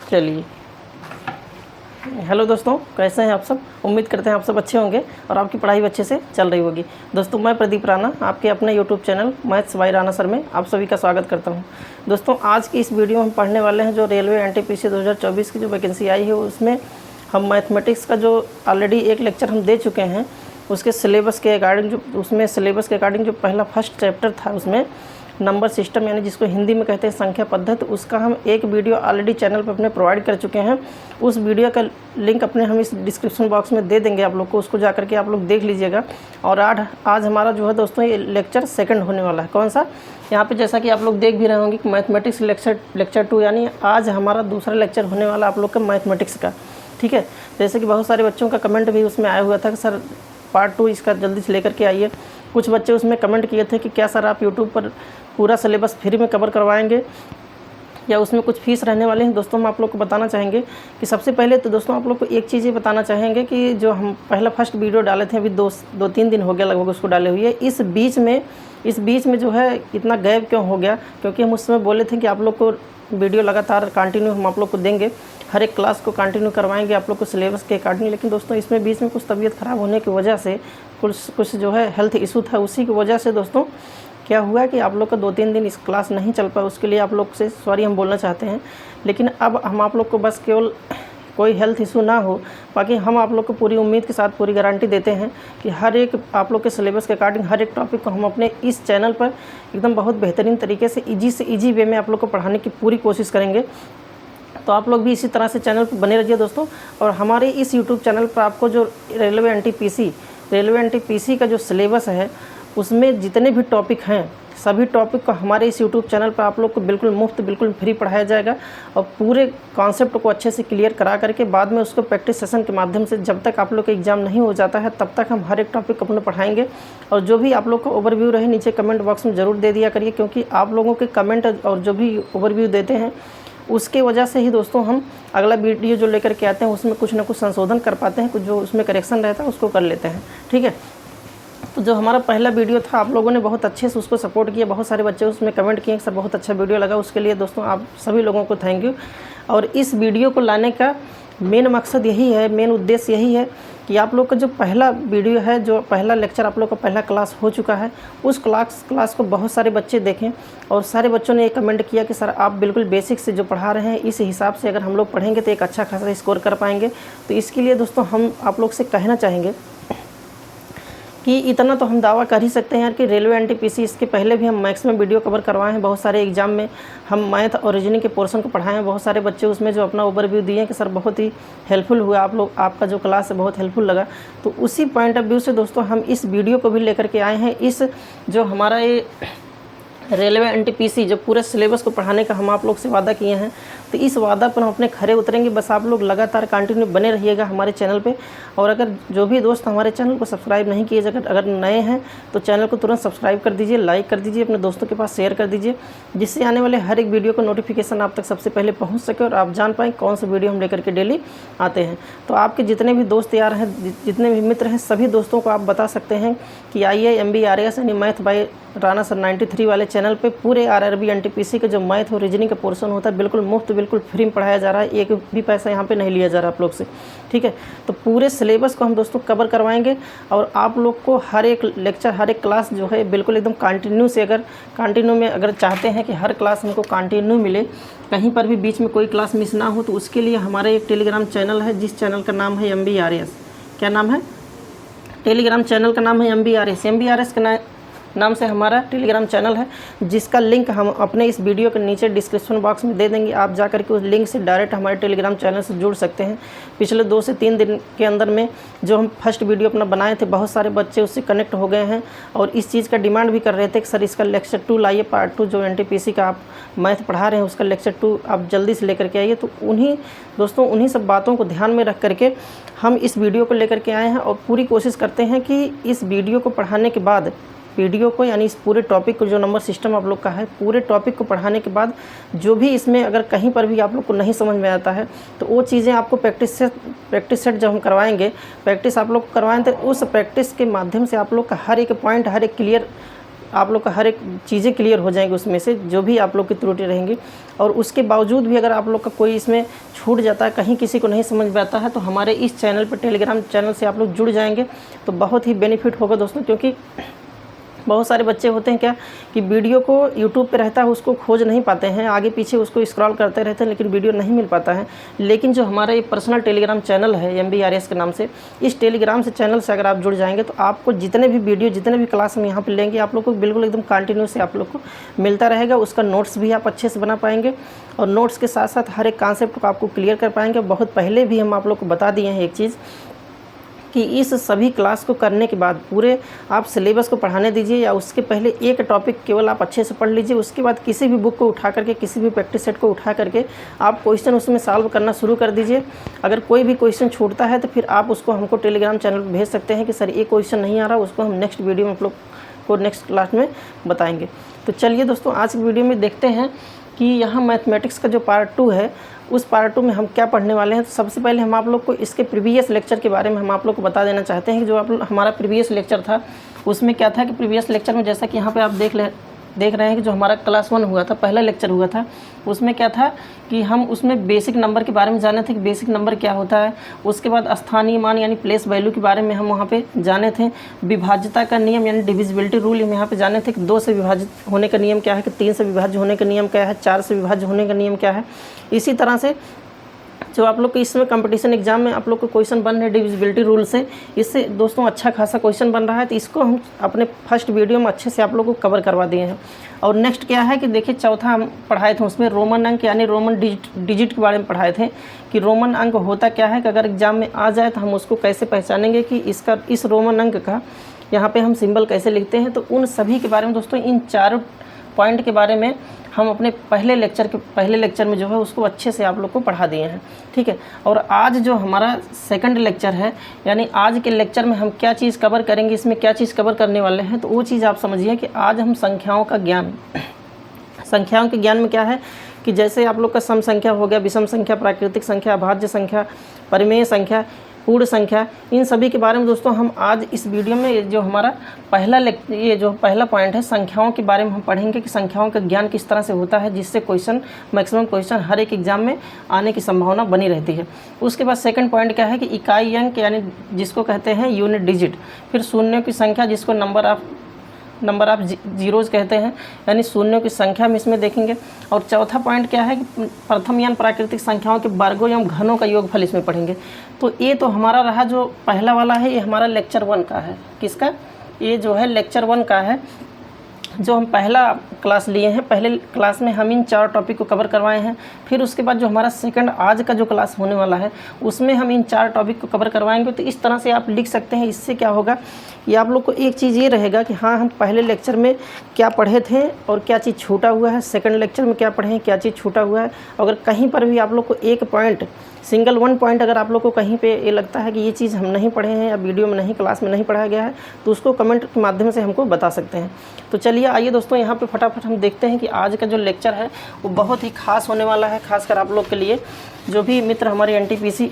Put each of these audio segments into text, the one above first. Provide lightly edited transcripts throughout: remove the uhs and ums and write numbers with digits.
चलिए, हेलो दोस्तों, कैसे हैं आप सब। उम्मीद करते हैं आप सब अच्छे होंगे और आपकी पढ़ाई भी अच्छे से चल रही होगी। दोस्तों, मैं प्रदीप राणा आपके अपने YouTube channel maths by Rana sir में आप सभी का स्वागत करता हूं। दोस्तों, आज की इस वीडियो में हम पढ़ने वाले हैं जो रेलवे एनटीपीसी 2024 की जो वैकेंसी आई है उसमें हम मैथमेटिक्स का जो ऑलरेडी एक लेक्चर हम दे चुके हैं उसके सिलेबस के अकॉर्डिंग जो पहला फर्स्ट चैप्टर था उसमें नंबर सिस्टम यानी जिसको हिंदी में कहते हैं संख्या पद्धति, उसका हम एक वीडियो ऑलरेडी चैनल पर अपने प्रोवाइड कर चुके हैं। उस वीडियो का लिंक अपने हम इस डिस्क्रिप्शन बॉक्स में दे देंगे आप लोग को, उसको जा करके आप लोग देख लीजिएगा। और आज हमारा जो है दोस्तों ये लेक्चर सेकंड होने वाला है। कौन सा? यहाँ पे जैसा कि आप लोग देख भी रहे होंगे कि मैथमेटिक्स लेक्चर 2 यानी आज हमारा दूसरा लेक्चर होने वाला आप लोग का मैथमेटिक्स का। ठीक है, जैसे कि बहुत सारे बच्चों का कमेंट भी उसमें आया हुआ था कि सर पार्ट 2 इसका जल्दी से लेकर के आइए। कुछ बच्चे उसमें कमेंट किए थे कि क्या सर आप यूट्यूब पर पूरा सिलेबस फ्री में कवर करवाएंगे या उसमें कुछ फीस रहने वाले हैं। दोस्तों, हम आप लोग को बताना चाहेंगे कि सबसे पहले तो दोस्तों आप लोग को एक चीज़ ये बताना चाहेंगे कि जो हम पहला फर्स्ट वीडियो डाले थे अभी 2-3 दिन हो गया लगभग उसको डाले हुए। इस बीच में जो है इतना गैप क्यों हो गया? क्योंकि हम उस समय बोले थे कि आप लोग को वीडियो लगातार कंटिन्यू हम आप लोग को देंगे, हर एक क्लास को कंटिन्यू करवाएंगे आप लोग को सिलेबस के अकॉर्डिंग। लेकिन दोस्तों इसमें बीच में कुछ तबीयत ख़राब होने की वजह से कुछ जो है हेल्थ इशू था, उसी की वजह से दोस्तों क्या हुआ कि आप लोग का 2-3 दिन इस क्लास नहीं चल पाया। उसके लिए आप लोग से सॉरी हम बोलना चाहते हैं। लेकिन अब हम आप लोग को बस केवल कोई हेल्थ इशू ना हो, बाकी हम आप लोग को पूरी उम्मीद के साथ पूरी गारंटी देते हैं कि हर एक आप लोग के सिलेबस के अकॉर्डिंग हर एक टॉपिक को हम अपने इस चैनल पर एकदम बहुत बेहतरीन तरीके से ईजी वे में आप लोग को पढ़ाने की पूरी कोशिश करेंगे। तो आप लोग भी इसी तरह से चैनल पर बने रहिए दोस्तों। और हमारे इस यूट्यूब चैनल पर आपको जो रेलवे एनटीपीसी का जो सिलेबस है उसमें जितने भी टॉपिक हैं सभी टॉपिक को हमारे इस यूट्यूब चैनल पर आप लोग को बिल्कुल मुफ्त बिल्कुल फ्री पढ़ाया जाएगा। और पूरे कॉन्सेप्ट को अच्छे से क्लियर करा करके बाद में उसको प्रैक्टिस सेशन के माध्यम से जब तक आप लोग का एग्ज़ाम नहीं हो जाता है तब तक हम हर एक टॉपिक अपने पढ़ाएंगे। और जो भी आप लोग का ओवरव्यू रहे नीचे कमेंट बॉक्स में ज़रूर दे दिया करिए, क्योंकि आप लोगों के कमेंट और जो भी ओवरव्यू देते हैं उसके वजह से ही दोस्तों हम अगला वीडियो जो लेकर के आते हैं उसमें कुछ ना कुछ संशोधन कर पाते हैं, कुछ जो उसमें करेक्शन रहता है उसको कर लेते हैं। ठीक है, तो जो हमारा पहला वीडियो था आप लोगों ने बहुत अच्छे से उसको सपोर्ट किया, बहुत सारे बच्चे उसमें कमेंट किए सर बहुत अच्छा वीडियो लगा। उसके लिए दोस्तों आप सभी लोगों को थैंक यू। और इस वीडियो को लाने का मेन मकसद यही है, मेन उद्देश्य यही है कि आप लोग का जो पहला वीडियो है, जो पहला लेक्चर आप लोग का पहला क्लास हो चुका है, उस क्लास को बहुत सारे बच्चे देखें। और सारे बच्चों ने ये कमेंट किया कि सर आप बिल्कुल बेसिक से जो पढ़ा रहे हैं इस हिसाब से अगर हम लोग पढ़ेंगे तो एक अच्छा खासा स्कोर कर पाएंगे। तो इसके लिए दोस्तों हम आप लोग से कहना चाहेंगे कि इतना तो हम दावा कर ही सकते हैं यार कि रेलवे एनटीपीसी इसके पहले भी हम मैक्सिमम वीडियो कवर करवाए हैं। बहुत सारे एग्जाम में हम मैथ और रीजनिंग के पोर्शन को पढ़ाए हैं। बहुत सारे बच्चे उसमें जो अपना ओवरव्यू दिए हैं कि सर बहुत ही हेल्पफुल हुआ, आप लोग आपका जो क्लास है बहुत हेल्पफुल लगा। तो उसी पॉइंट ऑफ व्यू से दोस्तों हम इस वीडियो को भी लेकर के आए हैं। इस जो हमारा ये रेलवे एनटीपीसी जो पूरे सिलेबस को पढ़ाने का हम आप लोग से वादा किए हैं, तो इस वादा पर हम अपने खरे उतरेंगे। बस आप लोग लगातार कंटिन्यू बने रहिएगा हमारे चैनल पे। और अगर जो भी दोस्त हमारे चैनल को सब्सक्राइब नहीं किए, अगर नए हैं तो चैनल को तुरंत सब्सक्राइब कर दीजिए, लाइक कर दीजिए, अपने दोस्तों के पास शेयर कर दीजिए, जिससे आने वाले हर एक वीडियो का नोटिफिकेशन आप तक सबसे पहले पहुँच सके और आप जान पाएँ कौन सा वीडियो हम लेकर के डेली आते हैं। तो आपके जितने भी दोस्त यार हैं, जितने भी मित्र हैं, सभी दोस्तों को आप बता सकते हैं कि आइए MBRS यानी मैथ बाय राणा सर 93 वाले चैनल पे पूरे RRB एनटीपीसी के जो मैथ और रीजनिंग का पोर्शन होता है बिल्कुल मुफ्त बिल्कुल फ्री में पढ़ाया जा रहा है। एक भी पैसा यहाँ पे नहीं लिया जा रहा आप लोग से। ठीक है, तो पूरे सिलेबस को हम दोस्तों कवर करवाएंगे और आप लोग को हर एक लेक्चर हर एक क्लास जो है बिल्कुल एकदम कंटिन्यू से अगर चाहते हैं कि हर क्लास हमको कंटिन्यू मिले, कहीं पर भी बीच में कोई क्लास मिस ना हो, तो उसके लिए हमारा एक टेलीग्राम चैनल है जिस चैनल का नाम है MBRS। क्या नाम है? टेलीग्राम चैनल का नाम है MBRS के नाम से हमारा टेलीग्राम चैनल है, जिसका लिंक हम अपने इस वीडियो के नीचे डिस्क्रिप्शन बॉक्स में दे देंगे। आप जा करके उस लिंक से डायरेक्ट हमारे टेलीग्राम चैनल से जुड़ सकते हैं। पिछले 2 से 3 दिन के अंदर में जो हम फर्स्ट वीडियो अपना बनाए थे, बहुत सारे बच्चे उससे कनेक्ट हो गए हैं और इस चीज़ का डिमांड भी कर रहे थे कि सर इसका लेक्चर 2 लाइए, पार्ट 2 जो एनटीपीसी का आप मैथ पढ़ा रहे हैं उसका लेक्चर 2 आप जल्दी से लेकर के आइए। तो उन्हीं सब बातों को ध्यान में रख करके हम इस वीडियो को लेकर के आए हैं और पूरी कोशिश करते हैं कि इस वीडियो को पढ़ाने के बाद यानी इस पूरे टॉपिक को जो नंबर सिस्टम आप लोग का है, पूरे टॉपिक को पढ़ाने के बाद जो भी इसमें अगर कहीं पर भी आप लोग को नहीं समझ में आता है तो वो चीज़ें आपको प्रैक्टिस सेट जब हम करवाएंगे, प्रैक्टिस आप लोग करवाएं तो उस प्रैक्टिस के माध्यम से आप लोग का हर एक पॉइंट हर एक क्लियर आप लोग का हर एक चीज़ें क्लियर हो जाएंगी, उसमें से जो भी आप लोग की त्रुटि रहेंगी। और उसके बावजूद भी अगर आप लोग का कोई इसमें छूट जाता है, कहीं किसी को नहीं समझ में आता है, तो हमारे इस चैनल पर, टेलीग्राम चैनल से आप लोग जुड़ जाएंगे तो बहुत ही बेनिफिट होगा दोस्तों। क्योंकि बहुत सारे बच्चे होते हैं क्या कि वीडियो को यूट्यूब पे रहता है, उसको खोज नहीं पाते हैं, आगे पीछे उसको स्क्रॉल करते रहते हैं, लेकिन वीडियो नहीं मिल पाता है। लेकिन जो हमारा ये पर्सनल टेलीग्राम चैनल है MBRS के नाम से, इस टेलीग्राम से चैनल से अगर आप जुड़ जाएंगे तो आपको जितने भी वीडियो, जितने भी क्लास हम यहाँ पर लेंगे, आप लोग को बिल्कुल एकदम कंटिन्यू से आप लोग को मिलता रहेगा। उसका नोट्स भी आप अच्छे से बना पाएंगे और नोट्स के साथ साथ हर एक कॉन्सेप्ट को आपको क्लियर कर पाएंगे। बहुत पहले भी हम आप लोग को बता दिए हैं एक चीज़ कि इस सभी क्लास को करने के बाद पूरे आप सिलेबस को पढ़ाने दीजिए, या उसके पहले एक टॉपिक केवल आप अच्छे से पढ़ लीजिए। उसके बाद किसी भी बुक को उठा करके, किसी भी प्रैक्टिस सेट को उठा करके आप क्वेश्चन उसमें सॉल्व करना शुरू कर दीजिए। अगर कोई भी क्वेश्चन छूटता है तो फिर आप उसको हमको टेलीग्राम चैनल पर भेज सकते हैं कि सर ये क्वेश्चन नहीं आ रहा, उसको हम नेक्स्ट वीडियो में आप लोग को नेक्स्ट क्लास में बताएंगे। तो चलिए दोस्तों, आज की वीडियो में देखते हैं कि यहाँ मैथमेटिक्स का जो पार्ट 2 है, उस पार्ट 2 में हम क्या पढ़ने वाले हैं। तो सबसे पहले हम आप लोग को इसके प्रीवियस लेक्चर के बारे में हम आप लोग को बता देना चाहते हैं कि जो हमारा प्रीवियस लेक्चर था उसमें क्या था कि प्रीवियस लेक्चर में, जैसा कि यहाँ पे आप देख रहे हैं कि जो हमारा क्लास 1 हुआ था, पहला लेक्चर हुआ था, उसमें क्या था कि हम उसमें बेसिक नंबर के बारे में जाने थे कि बेसिक नंबर क्या होता है। उसके बाद स्थानीय मान यानी प्लेस वैल्यू के बारे में हम वहाँ पे जाने थे। विभाज्यता का नियम यानी डिविजिबिलिटी रूल हम यहाँ पे जाने थे कि 2 से विभाजित होने का नियम क्या है, कि 3 से विभाज्य होने का नियम क्या है, 4 से विभाज्य होने का नियम क्या है। इसी तरह से जो आप लोग के इसमें कंपटीशन एग्जाम में आप लोग को क्वेश्चन बन रहे हैं डिविजिबिलिटी रूल से, इससे दोस्तों अच्छा खासा क्वेश्चन बन रहा है। तो इसको हम अपने फर्स्ट वीडियो में अच्छे से आप लोग को कवर करवा दिए हैं। और नेक्स्ट क्या है कि देखिए, चौथा हम पढ़ाए थे, उसमें रोमन अंक यानी रोमन डिजिट के बारे में पढ़ाए थे कि रोमन अंक होता क्या है, कि अगर एग्जाम में आ जाए तो हम उसको कैसे पहचानेंगे कि इस रोमन अंक का यहाँ पर हम सिम्बल कैसे लिखते हैं। तो उन सभी के बारे में दोस्तों, इन 4 पॉइंट के बारे में हम अपने पहले लेक्चर में जो है उसको अच्छे से आप लोग को पढ़ा दिए हैं, ठीक है। और आज जो हमारा सेकंड लेक्चर है, यानी आज के लेक्चर में हम क्या चीज़ कवर करेंगे, इसमें क्या चीज़ कवर करने वाले हैं, तो वो चीज़ आप समझिए कि आज हम संख्याओं के ज्ञान में क्या है कि जैसे आप लोग का सम संख्या हो गया, विषम संख्या, प्राकृतिक संख्या, अभाज्य संख्या, परिमेय संख्या, पूर्ण संख्या, इन सभी के बारे में दोस्तों हम आज इस वीडियो में जो हमारा पहला पॉइंट है, संख्याओं के बारे में हम पढ़ेंगे कि संख्याओं का ज्ञान किस तरह से होता है, जिससे मैक्सिमम क्वेश्चन हर एक एग्जाम में आने की संभावना बनी रहती है। उसके बाद सेकंड पॉइंट क्या है कि इकाई अंक यानी जिसको कहते हैं यूनिट डिजिट, फिर शून्यों की संख्या जिसको नंबर ऑफ जीरोज कहते हैं, यानी शून्यों की संख्या में इसमें देखेंगे। और चौथा पॉइंट क्या है कि प्रथम यानी प्राकृतिक संख्याओं के वर्गों एवं घनों का योगफल इसमें पढ़ेंगे। तो ये तो हमारा रहा जो पहला वाला है, ये हमारा लेक्चर 1 का है। किसका? ये जो है लेक्चर 1 का है, जो हम पहला क्लास लिए हैं। पहले क्लास में हम इन 4 टॉपिक को कवर करवाए हैं। फिर उसके बाद जो हमारा सेकंड आज का जो क्लास होने वाला है, उसमें हम इन 4 टॉपिक को कवर करवाएंगे। तो इस तरह से आप लिख सकते हैं। इससे क्या होगा, ये आप लोग को एक चीज़ ये रहेगा कि हाँ, हम पहले लेक्चर में क्या पढ़े थे और क्या चीज़ छूटा हुआ है, सेकंड लेक्चर में क्या पढ़े हैं, क्या चीज़ छूटा हुआ है। अगर कहीं पर भी आप लोग को एक पॉइंट, सिंगल 1 पॉइंट अगर आप लोग को कहीं पे ये लगता है कि ये चीज़ हम नहीं पढ़े हैं या वीडियो में नहीं, क्लास में नहीं पढ़ाया गया है, तो उसको कमेंट के माध्यम से हमको बता सकते हैं। तो चलिए आइए दोस्तों, यहाँ पे फटाफट हम देखते हैं कि आज का जो लेक्चर है वो बहुत ही खास होने वाला है, खासकर आप लोग के लिए। जो भी मित्र हमारे NTPC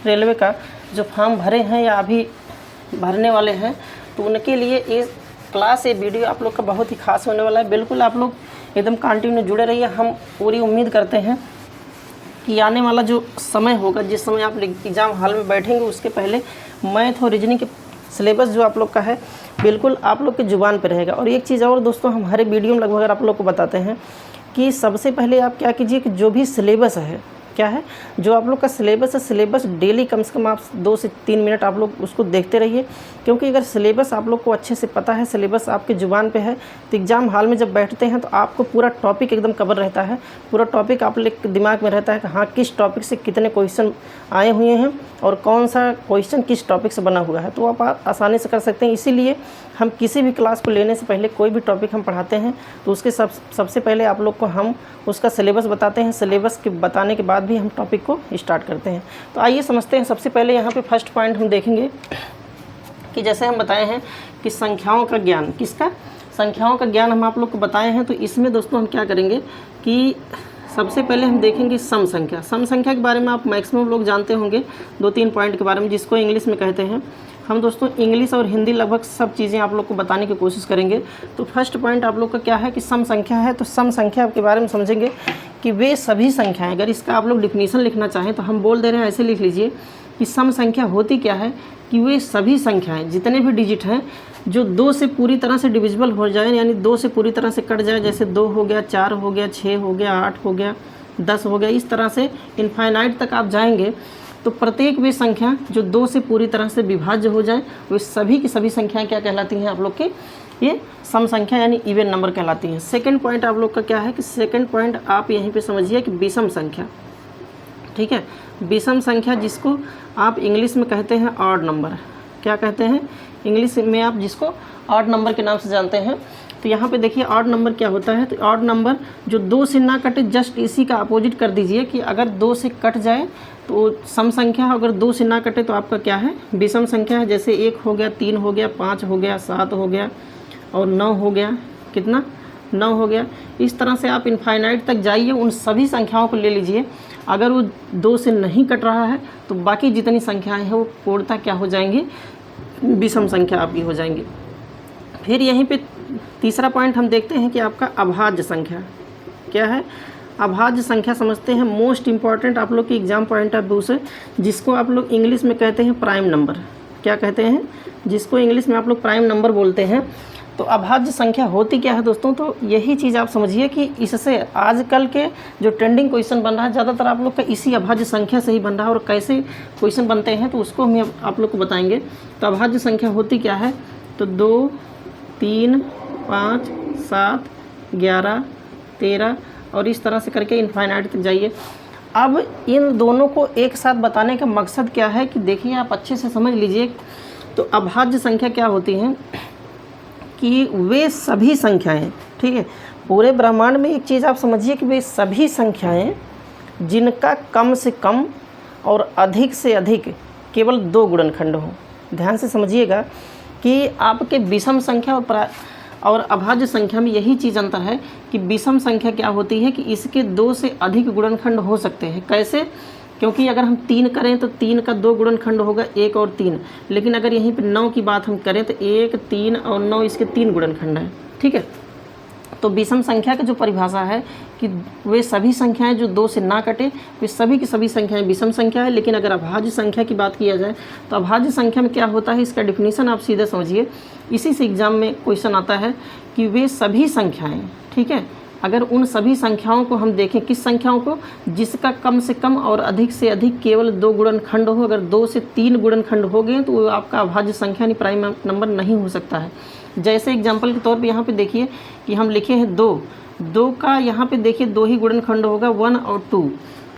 रेलवे का जो फॉर्म भरे हैं या अभी भरने वाले हैं, तो उनके लिए ये क्लास, ये वीडियो आप लोग का बहुत ही खास होने वाला है। बिल्कुल आप लोग एकदम कंटिन्यू जुड़े रहिए। हम पूरी उम्मीद करते हैं कि आने वाला जो समय होगा, जिस समय आप एग्ज़ाम हॉल में बैठेंगे, उसके पहले मैथ और रीजनिंग के सिलेबस जो आप लोग का है बिल्कुल आप लोग की ज़ुबान पे रहेगा। और एक चीज़ और दोस्तों, हम हर वीडियो में लगभग आप लोग को बताते हैं कि सबसे पहले आप क्या कीजिए कि जो भी सिलेबस है, क्या है, जो आप लोग का सिलेबस है, सिलेबस डेली कम से कम आप 2 से 3 मिनट आप लोग उसको देखते रहिए। क्योंकि अगर सिलेबस आप लोग को अच्छे से पता है, सिलेबस आपके ज़ुबान पे है, तो एग्ज़ाम हॉल में जब बैठते हैं तो आपको पूरा टॉपिक एकदम कवर रहता है। पूरा टॉपिक आप लोग के दिमाग में रहता है कि हाँ, किस टॉपिक से कितने क्वेश्चन आए हुए हैं और कौन सा क्वेश्चन किस टॉपिक से बना हुआ है, तो आप आसानी से कर सकते हैं। इसीलिए हम किसी भी क्लास को लेने से पहले, कोई भी टॉपिक हम पढ़ाते हैं, तो उसके सबसे पहले आप लोग को हम उसका सिलेबस बताते हैं। सिलेबस के बताने के बाद भी हम टॉपिक को स्टार्ट करते हैं। तो आइए समझते हैं। सबसे पहले यहाँ पे फर्स्ट पॉइंट हम देखेंगे कि जैसे हम बताए हैं कि संख्याओं का ज्ञान, किसका? संख्याओं का ज्ञान हम आप लोग को बताए हैं। तो इसमें दोस्तों हम क्या करेंगे कि सबसे पहले हम देखेंगे सम संख्या। सम संख्या के बारे में आप मैक्सिमम लोग जानते होंगे 2-3 पॉइंट के बारे में, जिसको इंग्लिश में कहते हैं हम दोस्तों इंग्लिश और हिंदी लगभग सब चीज़ें आप लोग को बताने की कोशिश करेंगे। तो फर्स्ट पॉइंट आप लोग का क्या है कि सम संख्या है। तो सम संख्या के बारे में समझेंगे कि वे सभी संख्याएं, अगर इसका आप लोग डिफिनीशन लिखना चाहें तो हम बोल दे रहे हैं, ऐसे लिख लीजिए कि सम संख्या होती क्या है कि वे सभी संख्याएं, जितने भी डिजिट हैं जो 2 से पूरी तरह से डिविजिबल हो जाए, यानी 2 से पूरी तरह से कट जाए, जैसे 2 हो गया, 4 हो गया, 6 हो गया, 8 हो गया, 10 हो गया, इस तरह से इनफाइनाइट तक आप जाएंगे तो प्रत्येक वे संख्या जो 2 से पूरी तरह से विभाज्य हो जाए, वे सभी की सभी संख्याएं क्या कहलाती हैं आप लोग की, ये सम संख्या यानी इवन नंबर कहलाती हैं। सेकंड पॉइंट आप लोग का क्या है कि सेकंड पॉइंट आप यहीं पे समझिए कि विषम संख्या, ठीक है। विषम संख्या जिसको आप इंग्लिश में कहते हैं ऑड नंबर, क्या कहते हैं इंग्लिश में आप जिसको ऑड नंबर के नाम से जानते हैं। तो यहाँ पे देखिए ऑड नंबर क्या होता है। तो ऑड नंबर जो 2 से ना कटे, जस्ट इसी का अपोजिट कर दीजिए कि अगर 2 से कट जाए तो सम संख्या, अगर 2 से ना कटे तो आपका क्या है, विषम संख्या है। जैसे 1 हो गया, 3 हो गया, 5 हो गया, 7 हो गया और 9 हो गया, कितना 9 हो गया। इस तरह से आप इनफाइनाइट तक जाइए, उन सभी संख्याओं को ले लीजिए। अगर वो 2 से नहीं कट रहा है तो बाकी जितनी संख्याएँ हैं वो पूर्णतः क्या हो जाएंगी, विषम संख्या आपकी हो जाएंगी। फिर यहीं पे तीसरा पॉइंट हम देखते हैं कि आपका अभाज्य संख्या क्या है। अभाज्य संख्या समझते हैं, मोस्ट इंपॉर्टेंट आप लोग की एग्जाम पॉइंट ऑफ व्यू से, जिसको आप लोग इंग्लिश में कहते हैं प्राइम नंबर। क्या कहते हैं, जिसको इंग्लिश में आप लोग प्राइम नंबर बोलते हैं। तो अभाज्य संख्या होती क्या है दोस्तों, तो यही चीज़ आप समझिए कि इससे आजकल के जो ट्रेंडिंग क्वेश्चन बन रहा है ज़्यादातर आप लोग का इसी अभाज्य संख्या से ही बन रहा है। और कैसे क्वेश्चन बनते हैं तो उसको हम आप लोग को बताएंगे। तो अभाज्य संख्या होती क्या है, तो 2, 3, 5, 7, 11, 13 और इस तरह से करके इनफाइनाइट तक जाइए। अब इन दोनों को एक साथ बताने का मकसद क्या है कि देखिए आप अच्छे से समझ लीजिए। तो अभाज्य संख्या क्या होती हैं कि वे सभी संख्याएं, ठीक है, पूरे ब्रह्मांड में एक चीज़ आप समझिए कि वे सभी संख्याएं जिनका कम से कम और अधिक से अधिक केवल 2 गुणनखंड हों। ध्यान से समझिएगा कि आपके विषम संख्या और अभाज्य संख्या में यही चीज़ अंतर है कि विषम संख्या क्या होती है कि इसके 2 से अधिक गुणनखंड हो सकते हैं। कैसे, क्योंकि अगर हम 3 करें तो 3 का 2 गुणनखंड होगा, 1 और 3। लेकिन अगर यहीं पे 9 की बात हम करें तो 1, 3 और 9 इसके 3 गुणनखंड हैं, ठीक है। तो विषम संख्या की जो परिभाषा है कि वे सभी संख्याएं जो 2 से ना कटे, वे सभी की सभी संख्याएं विषम संख्या है। लेकिन अगर अभाज्य संख्या की बात किया जाए तो अभाज्य संख्या में क्या होता है, इसका डिफिनीशन आप सीधे समझिए। इसी से एग्जाम में क्वेश्चन आता है कि वे सभी संख्याएं, ठीक है, अगर उन सभी संख्याओं को हम देखें, किस संख्याओं को, जिसका कम से कम और अधिक से अधिक केवल 2 गुणनखंड हो। अगर 2 से 3 गुणनखंड हो गए तो वो आपका अभाज्य संख्या यानी प्राइम नंबर नहीं हो सकता है। जैसे एग्जाम्पल के तौर पे यहाँ पे देखिए कि हम लिखे हैं 2 का यहाँ पे देखिए 2 ही गुणनखंड होगा, 1 और 2।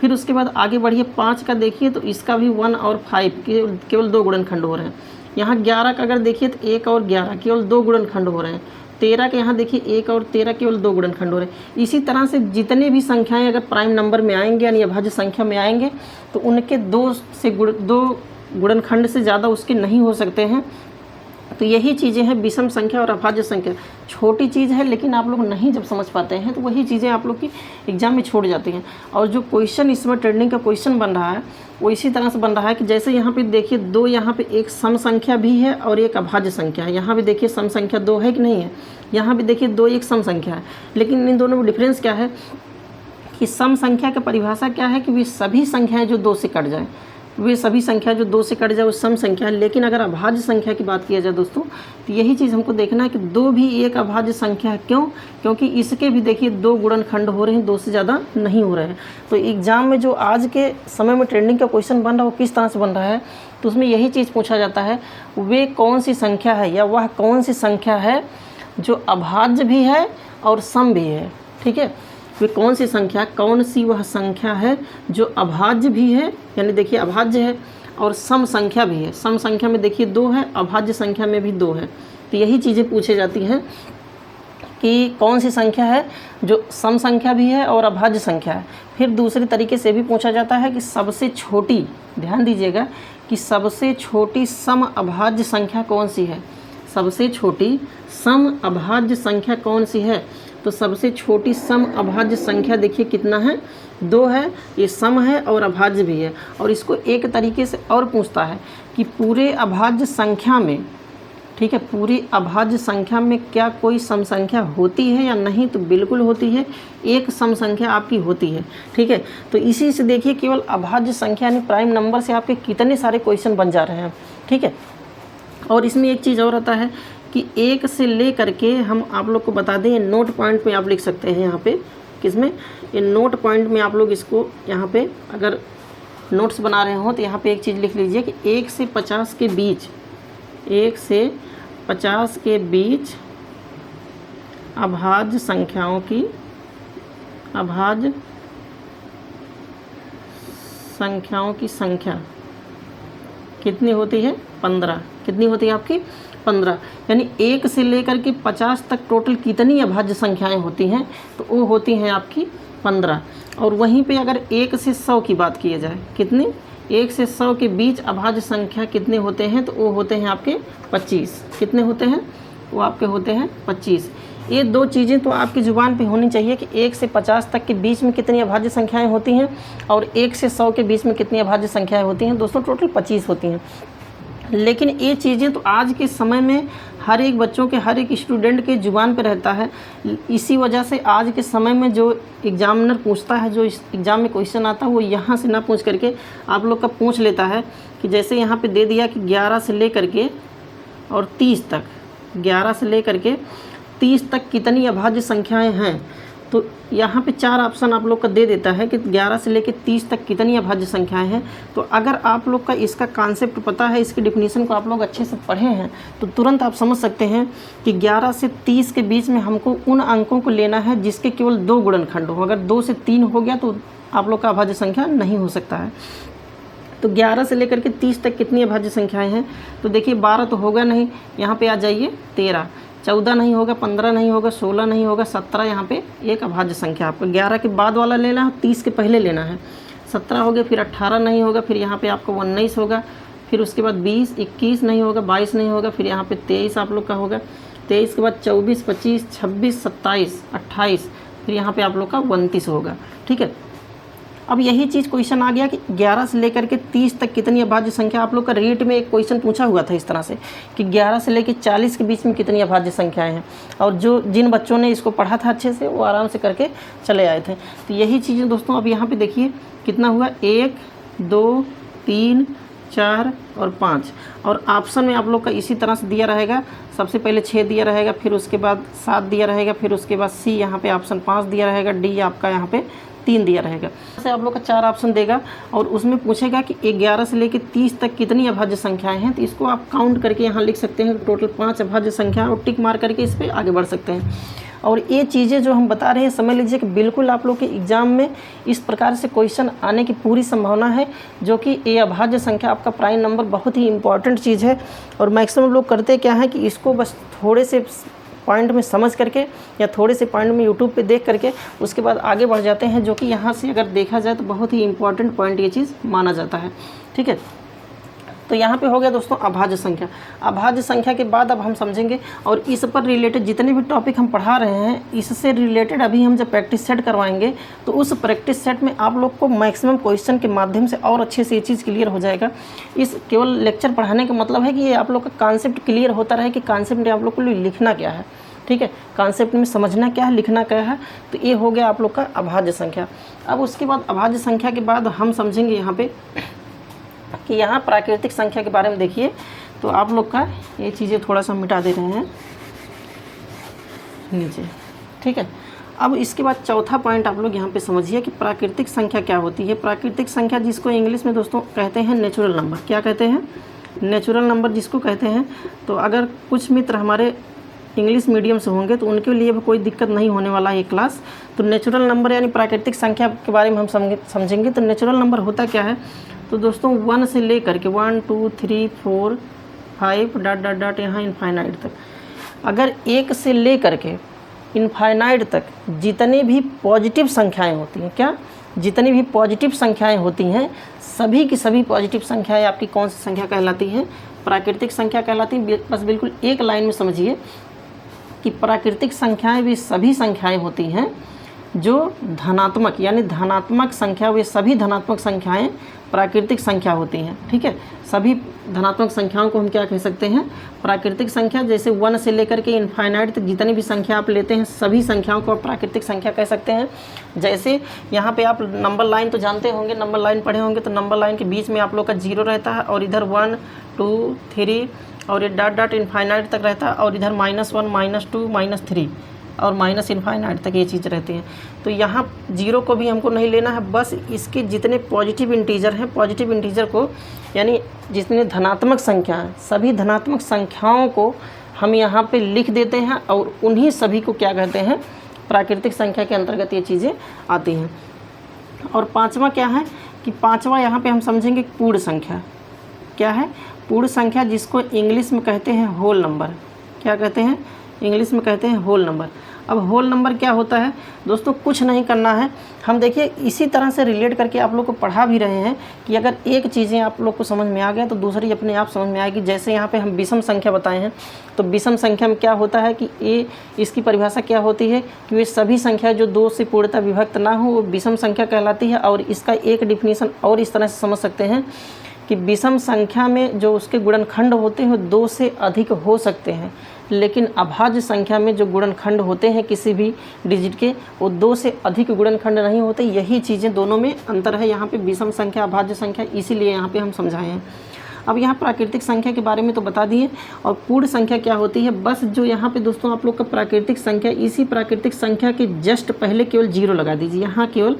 फिर उसके बाद आगे बढ़िए 5 का देखिए तो इसका भी 1 और 5 केवल 2 गुणनखंड हो रहे हैं। यहाँ 11 का अगर देखिए तो 1 और 11 केवल 2 गुणनखंड हो रहे हैं। 13 के यहाँ देखिए 1 और 13 केवल 2 गुणनखंड हो रहे हैं। इसी तरह से जितने भी संख्याएं अगर प्राइम नंबर में आएंगे यानी अभाज्य संख्या में आएंगे तो उनके 2 गुणनखंड से ज़्यादा उसके नहीं हो सकते हैं। तो यही चीज़ें हैं विषम संख्या और अभाज्य संख्या। छोटी चीज़ है लेकिन आप लोग नहीं जब समझ पाते हैं तो वही चीज़ें आप लोग की एग्जाम में छोड़ जाती हैं। और जो क्वेश्चन इसमें ट्रेंडिंग का क्वेश्चन बन रहा है वो इसी तरह से बन रहा है कि जैसे यहाँ पे देखिए 2, यहाँ पे एक सम संख्या भी है और एक अभाज्य संख्या है। यहाँ भी देखिए सम संख्या 2 है कि नहीं है, यहाँ भी देखिए 2 एक सम संख्या है। लेकिन इन दोनों में डिफरेंस क्या है कि सम संख्या की परिभाषा क्या है कि वे सभी संख्याएँ जो 2 से कट जाए, वे सभी संख्या जो 2 से कट जाए वो सम संख्या है। लेकिन अगर अभाज्य संख्या की बात किया जाए दोस्तों तो यही चीज़ हमको देखना है कि 2 भी एक अभाज्य संख्या है। क्यों? क्योंकि इसके भी देखिए 2 गुणनखंड हो रहे हैं, 2 से ज़्यादा नहीं हो रहे हैं। तो एग्जाम में जो आज के समय में ट्रेंडिंग का क्वेश्चन बन रहा है वो किस तरह से बन रहा है, तो उसमें यही चीज़ पूछा जाता है वे कौन सी संख्या है या वह कौन सी संख्या है जो अभाज्य भी है और सम भी है। ठीक है, वे कौन सी संख्या, कौन सी वह संख्या है जो अभाज्य भी है, यानी देखिए अभाज्य है और सम संख्या भी है। सम संख्या में देखिए 2 है, अभाज्य संख्या में भी 2 है। तो यही चीज़ें पूछी जाती हैं कि कौन सी संख्या है जो सम संख्या भी है और अभाज्य संख्या है। फिर दूसरे तरीके से भी पूछा जाता है कि सबसे छोटी, ध्यान दीजिएगा कि सबसे छोटी सम अभाज्य संख्या कौन सी है, सबसे छोटी सम अभाज्य संख्या कौन सी है। तो सबसे छोटी सम अभाज्य संख्या देखिए कितना है, 2 है। ये सम है और अभाज्य भी है। और इसको एक तरीके से और पूछता है कि पूरे अभाज्य संख्या में, ठीक है, पूरी अभाज्य संख्या में क्या कोई सम संख्या होती है या नहीं, तो बिल्कुल होती है, एक सम संख्या आपकी होती है। ठीक है, तो इसी से देखिए केवल अभाज्य संख्या यानी प्राइम नंबर से आपके कितने सारे क्वेश्चन बन जा रहे हैं। ठीक है, और इसमें एक चीज़ और आता है कि 1 से ले करके हम आप लोग को बता दें, नोट पॉइंट में आप लिख सकते हैं यहाँ पे, किसमें, ये नोट पॉइंट में आप लोग इसको यहाँ पे अगर नोट्स बना रहे हो तो यहाँ पे एक चीज़ लिख लीजिए कि 1 से 50 के बीच, 1 से 50 के बीच अभाज्य संख्याओं की, अभाज्य संख्याओं की संख्या कितनी होती है, 15। कितनी होती है आपकी, 15। यानी 1 से लेकर के 50 तक टोटल कितनी अभाज्य संख्याएं होती हैं, तो वो होती हैं आपकी 15। और वहीं पे अगर 1 से 100 की बात की जाए, कितनी, 1 से 100 के बीच अभाज्य संख्या कितने होते हैं, तो वो होते हैं आपके 25। कितने होते हैं, वो आपके होते हैं 25। ये दो चीज़ें तो आपकी ज़ुबान पे होनी चाहिए कि 1 से 50 तक के बीच में कितनी अभाज्य संख्याएं होती हैं और 1 से 100 के बीच में कितनी अभाज्य संख्याएं होती हैं। दोस्तों टोटल 25 होती हैं। लेकिन ये चीज़ें तो आज के समय में हर एक बच्चों के, हर एक स्टूडेंट के ज़ुबान पे रहता है। इसी वजह से आज के समय में जो एग्जामिनर पूछता है, जो इस एग्ज़ाम में क्वेश्चन आता है, वो यहाँ से ना पूछ करके आप लोग का पूछ लेता है कि जैसे यहाँ पे दे दिया कि 11 से ले करके और 30 तक, 11 से ले करके 30 तक कितनी अभाज्य संख्याएं हैं, तो यहाँ पे 4 ऑप्शन आप लोग का दे देता है कि 11 से लेकर 30 तक कितनी अभाज्य संख्याएं हैं। तो अगर आप लोग का इसका कॉन्सेप्ट पता है, इसकी डिफिनीशन को आप लोग अच्छे से पढ़े हैं, तो तुरंत आप समझ सकते हैं कि 11 से 30 के बीच में हमको उन अंकों को लेना है जिसके केवल 2 गुणनखंड हो। अगर 2 से 3 हो गया तो आप लोग का अभाज्य संख्या नहीं हो सकता है। तो 11 से लेकर के 30 तक कितनी अभाज्य संख्याएँ हैं, तो देखिए 12 तो होगा नहीं, यहाँ पर आ जाइए 13, 14 नहीं होगा, 15 नहीं होगा, 16 नहीं होगा, 17 यहाँ पे एक अभाज्य संख्या आपको 11 के बाद वाला लेना है, 30 के पहले लेना है। 17 हो गया, फिर 18 नहीं होगा, फिर यहाँ पे आपको 19 होगा, फिर उसके बाद 20, 21 नहीं होगा, 22 नहीं होगा, फिर यहाँ पे 23 आप लोग का होगा, 23 के बाद 24, 25, 26, 27, 28, फिर यहाँ पर आप लोग का 29 होगा। ठीक है, अब यही चीज़ क्वेश्चन आ गया कि 11 से लेकर के 30 तक कितनी अभाज्य संख्या। आप लोग का रेट में एक क्वेश्चन पूछा हुआ था इस तरह से कि 11 से लेकर 40 के बीच में कितनी अभाज्य संख्याएं हैं, और जिन बच्चों ने इसको पढ़ा था अच्छे से वो आराम से करके चले आए थे। तो यही चीज़ें दोस्तों अब यहाँ पे देखिए कितना हुआ, 1, 2, 3, 4 और 5। और ऑप्शन में आप लोग का इसी तरह से दिया रहेगा, सबसे पहले 6 दिया रहेगा, फिर उसके बाद 7 दिया रहेगा, फिर उसके बाद सी यहाँ पे ऑप्शन 5 दिया रहेगा, डी आपका यहाँ पे 3 दिया रहेगा। से आप लोग का 4 ऑप्शन देगा और उसमें पूछेगा कि 11 से लेकर 30 तक कितनी अभाज्य संख्याएं हैं। तो इसको आप काउंट करके यहाँ लिख सकते हैं टोटल 5 अभाज्य संख्या, और टिक मार करके इस पर आगे बढ़ सकते हैं। और ये चीज़ें जो हम बता रहे हैं, समझ लीजिए कि बिल्कुल आप लोग के एग्ज़ाम में इस प्रकार से क्वेश्चन आने की पूरी संभावना है, जो कि ये अभाज्य संख्या आपका प्राइम नंबर बहुत ही इंपॉर्टेंट चीज़ है। और मैक्सिमम लोग करते क्या है कि इसको बस थोड़े से पॉइंट में समझ करके या थोड़े से पॉइंट में यूट्यूब पे देख करके उसके बाद आगे बढ़ जाते हैं, जो कि यहाँ से अगर देखा जाए तो बहुत ही इंपॉर्टेंट पॉइंट ये चीज़ माना जाता है। ठीक है, तो यहाँ पे हो गया दोस्तों अभाज्य संख्या। अभाज्य संख्या के बाद अब हम समझेंगे, और इस पर रिलेटेड जितने भी टॉपिक हम पढ़ा रहे हैं, इससे रिलेटेड अभी हम जब प्रैक्टिस सेट करवाएंगे तो उस प्रैक्टिस सेट में आप लोग को मैक्सिमम क्वेश्चन के माध्यम से और अच्छे से ये चीज़ क्लियर हो जाएगा। इस केवल लेक्चर पढ़ाने का मतलब है कि ये आप लोग का कॉन्सेप्ट क्लियर होता रहे कि कॉन्सेप्ट में आप लोग को लिखना क्या है। ठीक है, कॉन्सेप्ट में समझना क्या है, लिखना क्या है। तो ये हो गया आप लोग का अभाज्य संख्या। अब उसके बाद अभाज्य संख्या के बाद हम समझेंगे यहाँ पे कि यहाँ प्राकृतिक संख्या के बारे में देखिए। तो आप लोग का ये चीज़ें थोड़ा सा मिटा दे रहे हैं नीचे। ठीक है, अब इसके बाद चौथा पॉइंट आप लोग यहाँ पे समझिए कि प्राकृतिक संख्या क्या होती है। प्राकृतिक संख्या जिसको इंग्लिश में दोस्तों कहते हैं नेचुरल नंबर। क्या कहते हैं? नेचुरल नंबर जिसको कहते हैं। तो अगर कुछ मित्र हमारे इंग्लिश मीडियम से होंगे तो उनके लिए भी कोई दिक्कत नहीं होने वाला है ये क्लास। तो नेचुरल नंबर यानी प्राकृतिक संख्या के बारे में हम समझेंगे। तो नेचुरल नंबर होता क्या है? तो दोस्तों 1 से ले करके 1 2 3 4 5 डॉट डॉट डॉट यहाँ इनफाइनाइट तक, अगर 1 से ले करके इनफाइनाइट तक जितनी भी पॉजिटिव संख्याएं होती हैं, क्या जितनी भी पॉजिटिव संख्याएं होती हैं, सभी की सभी पॉजिटिव संख्याएं आपकी कौन सी संख्या कहलाती हैं? प्राकृतिक संख्या कहलाती हैं। बस बिल्कुल एक लाइन में समझिए कि प्राकृतिक संख्याएं वे सभी संख्याएं होती हैं जो धनात्मक, यानी धनात्मक संख्या, वे सभी धनात्मक संख्याएं प्राकृतिक संख्या होती हैं। ठीक है, सभी धनात्मक संख्याओं को हम क्या कह सकते हैं, प्राकृतिक संख्या। जैसे 1 से लेकर के इनफाइनाइट तक जितनी भी संख्या आप लेते हैं सभी संख्याओं को प्राकृतिक संख्या कह सकते हैं। जैसे यहाँ पे आप नंबर लाइन तो जानते होंगे, नंबर लाइन पढ़े होंगे, तो नंबर लाइन के बीच में आप लोग का 0 रहता है और इधर 1 2 3 और ये डॉट डॉट इनफाइनाइट तक रहता है और इधर -1 -2 -3 और माइनस इनफाइनाइट तक ये चीज़ रहती है। तो यहाँ 0 को भी हमको नहीं लेना है, बस इसके जितने पॉजिटिव इंटीजर हैं, पॉजिटिव इंटीजर को यानी जितने धनात्मक संख्या हैं सभी धनात्मक संख्याओं को हम यहाँ पे लिख देते हैं और उन्हीं सभी को क्या कहते हैं, प्राकृतिक संख्या के अंतर्गत ये चीज़ें आती हैं। और पाँचवा क्या है कि पाँचवा यहाँ पे हम समझेंगे पूर्ण संख्या। क्या है पूर्ण संख्या, जिसको इंग्लिश में कहते हैं होल नंबर। क्या कहते हैं, इंग्लिश में कहते हैं होल नंबर। अब होल नंबर क्या होता है दोस्तों, कुछ नहीं करना है, हम देखिए इसी तरह से रिलेट करके आप लोग को पढ़ा भी रहे हैं कि अगर एक चीज़ें आप लोग को समझ में आ गया तो दूसरी अपने आप समझ में आएगी। जैसे यहाँ पे हम विषम संख्या बताए हैं, तो विषम संख्या में क्या होता है कि ये इसकी परिभाषा क्या होती है कि वे सभी संख्या जो 2 से पूर्णतः विभक्त ना हो वो विषम संख्या कहलाती है। और इसका एक डिफिनीसन और इस तरह से समझ सकते हैं कि विषम संख्या में जो उसके गुणनखंड होते हैं 2 से अधिक हो सकते हैं, लेकिन अभाज्य संख्या में जो गुणनखंड होते हैं किसी भी डिजिट के वो 2 से अधिक गुणनखंड नहीं होते। यही चीज़ें दोनों में अंतर है यहाँ पे, विषम संख्या अभाज्य संख्या, इसीलिए यहाँ पे हम समझाए हैं। अब यहाँ प्राकृतिक संख्या के बारे में तो बता दिए। और पूर्ण संख्या क्या होती है, बस जो यहाँ पे दोस्तों आप लोग का प्राकृतिक संख्या, इसी प्राकृतिक संख्या के जस्ट पहले केवल 0 लगा दीजिए, यहाँ केवल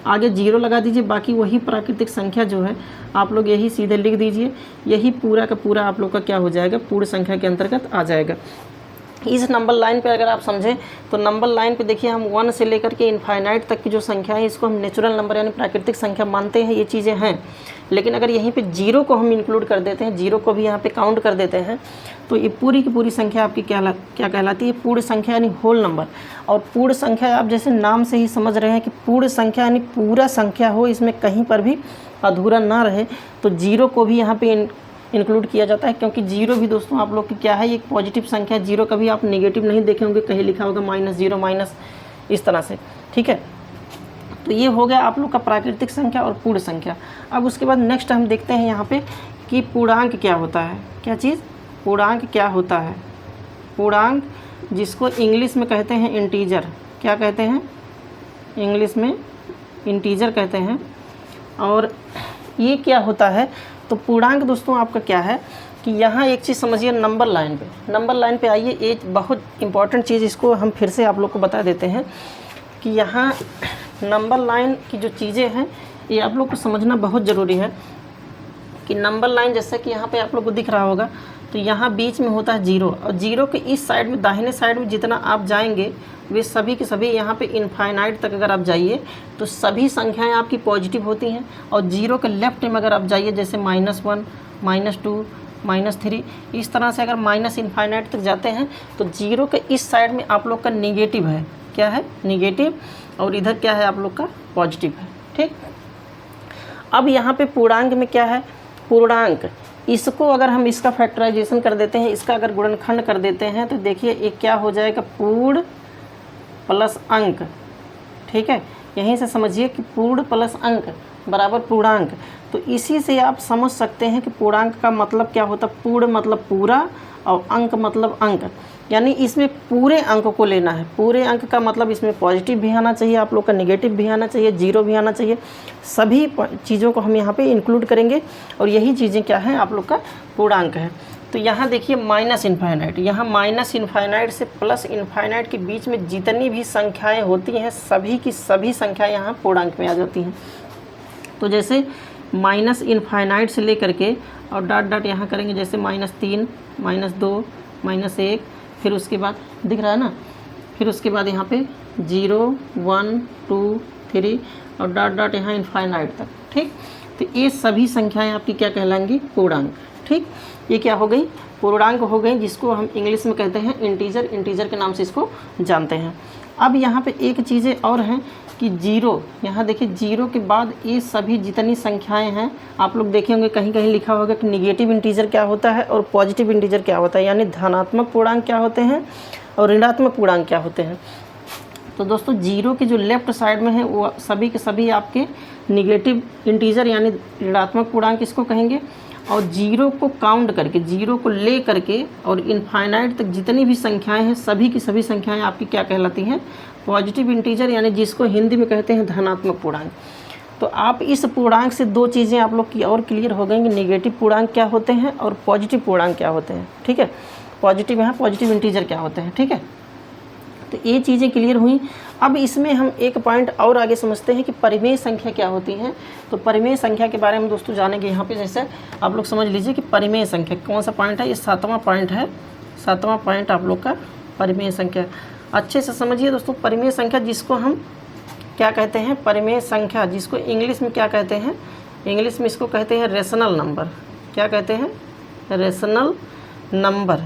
आगे 0 लगा दीजिए, बाकी वही प्राकृतिक संख्या जो है आप लोग यही सीधे लिख दीजिए, यही पूरा का पूरा आप लोग का क्या हो जाएगा, पूर्ण संख्या के अंतर्गत आ जाएगा। इस नंबर लाइन पे अगर आप समझें तो नंबर लाइन पे देखिए हम 1 से लेकर के इनफाइनाइट तक की जो संख्या है इसको हम नेचुरल नंबर यानी प्राकृतिक संख्या मानते हैं, ये चीज़ें हैं। लेकिन अगर यहीं पे 0 को हम इंक्लूड कर देते हैं, 0 को भी यहाँ पे काउंट कर देते हैं, तो ये पूरी की पूरी संख्या आपकी क्या कहलाती है, पूर्ण संख्या यानी होल नंबर। और पूर्ण संख्या आप जैसे नाम से ही समझ रहे हैं कि पूर्ण संख्या यानी पूरा संख्या हो, इसमें कहीं पर भी अधूरा ना रहे, तो 0 को भी यहाँ पे इंक्लूड किया जाता है। क्योंकि 0 भी दोस्तों आप लोग की क्या है, एक पॉजिटिव संख्या है, 0 कभी आप नेगेटिव नहीं देखे होंगे, कहीं लिखा होगा -0 माइनस इस तरह से। ठीक है, तो ये हो गया आप लोग का प्राकृतिक संख्या और पूर्ण संख्या। अब उसके बाद नेक्स्ट हम देखते हैं यहाँ पे कि पूर्णांक क्या होता है। क्या चीज़, पूर्णांक क्या होता है, पूर्णांक जिसको इंग्लिश में कहते हैं इंटीजर। क्या कहते हैं, इंग्लिश में इंटीजर कहते हैं। और ये क्या होता है, तो पूर्णांक दोस्तों आपका क्या है कि यहाँ एक चीज़ समझिए, नंबर लाइन पे आइए, एक बहुत इंपॉर्टेंट चीज़ इसको हम फिर से आप लोग को बता देते हैं कि यहाँ नंबर लाइन की जो चीज़ें हैं ये आप लोग को समझना बहुत ज़रूरी है। कि नंबर लाइन जैसे कि यहाँ पे आप लोग को दिख रहा होगा, तो यहाँ बीच में होता है 0 और 0 के इस साइड में दाहिने साइड में जितना आप जाएंगे वे सभी के सभी यहाँ पे इनफाइनाइट तक अगर आप जाइए तो सभी संख्याएं आपकी पॉजिटिव होती हैं। और 0 के लेफ्ट में अगर आप जाइए जैसे -1 -2 -3 इस तरह से अगर माइनस इनफाइनाइट तक जाते हैं तो 0 के इस साइड में आप लोग का निगेटिव है। क्या है, निगेटिव, और इधर क्या है आप लोग का पॉजिटिव है। ठीक, अब यहाँ पे पूर्णांक में क्या है, पूर्णांक इसको अगर हम इसका फैक्टराइजेशन कर देते हैं, इसका अगर गुणनखंड कर देते हैं तो देखिए एक क्या हो जाएगा, पूर्ण प्लस अंक। ठीक है, यहीं से समझिए कि पूर्ण प्लस अंक बराबर पूर्णांक। तो इसी से आप समझ सकते हैं कि पूर्णांक का मतलब क्या होता है, पूर्ण मतलब पूरा और अंक मतलब अंक, यानी इसमें पूरे अंक को लेना है। पूरे अंक का मतलब इसमें पॉजिटिव भी आना चाहिए, आप लोग का निगेटिव भी आना चाहिए, 0 भी आना चाहिए, सभी चीज़ों को हम यहाँ पे इंक्लूड करेंगे और यही चीज़ें क्या है आप लोग का पूर्णांक है। तो यहाँ देखिए माइनस इनफाइनाइट, यहाँ माइनस इनफाइनाइट से प्लस इनफाइनाइट के बीच में जितनी भी संख्याएँ होती हैं सभी की सभी संख्याएँ यहाँ पूर्णांक में आ जाती हैं। तो जैसे माइनस इनफाइनाइट से ले करके और डॉट डॉट यहाँ करेंगे जैसे -3 -2 -1, फिर उसके बाद दिख रहा है ना, फिर उसके बाद यहाँ पे 0 1 2 3 और डॉट डॉट यहाँ इनफाइनाइट तक। ठीक, तो ये सभी संख्याएं आपकी क्या कहलाएंगी, पूर्णांक। ठीक, ये क्या हो गई, पूर्णांक हो गई, जिसको हम इंग्लिश में कहते हैं इंटीजर, इंटीजर के नाम से इसको जानते हैं। अब यहाँ पे एक चीज़ें और हैं कि 0, यहाँ देखिए 0 के बाद ये सभी जितनी संख्याएं हैं आप लोग देखे होंगे कहीं कहीं लिखा होगा कि निगेटिव इंटीजर क्या होता है और पॉजिटिव इंटीजर क्या होता है, यानी धनात्मक पूर्णांक क्या होते हैं और ऋणात्मक पूर्णांक क्या होते हैं। तो दोस्तों जीरो के जो लेफ्ट साइड में है वो सभी के सभी आपके निगेटिव इंटीजर यानी ऋणात्मक पूर्णांक इसको कहेंगे, और जीरो को काउंट करके, जीरो को ले करके और इनफाइनाइट तक जितनी भी संख्याएं हैं सभी की सभी संख्याएं आपकी क्या कहलाती हैं, पॉजिटिव इंटीजर, यानी जिसको हिंदी में कहते हैं धनात्मक पूर्णांक। तो आप इस पूर्णांक से दो चीज़ें आप लोग की और क्लियर हो गई कि नेगेटिव पूर्णांक क्या होते हैं और पॉजिटिव पूर्णांक क्या होते हैं। ठीक है, पॉजिटिव यहाँ पॉजिटिव इंटीजर क्या होते हैं। ठीक है, तो ये चीज़ें क्लियर हुई। अब इसमें हम एक पॉइंट और आगे समझते हैं कि परिमेय संख्या क्या होती हैं। तो परिमेय संख्या के बारे में दोस्तों जानेंगे यहाँ पे। जैसे आप लोग समझ लीजिए कि परिमेय संख्या कौन सा पॉइंट है, ये 7वां पॉइंट है, 7वां पॉइंट आप लोग का परिमेय संख्या। अच्छे से समझिए दोस्तों, परिमेय संख्या जिसको हम क्या कहते हैं, परिमेय संख्या जिसको इंग्लिश में क्या कहते हैं, इंग्लिश में इसको कहते हैं रेशनल नंबर। क्या कहते हैं, रेशनल नंबर।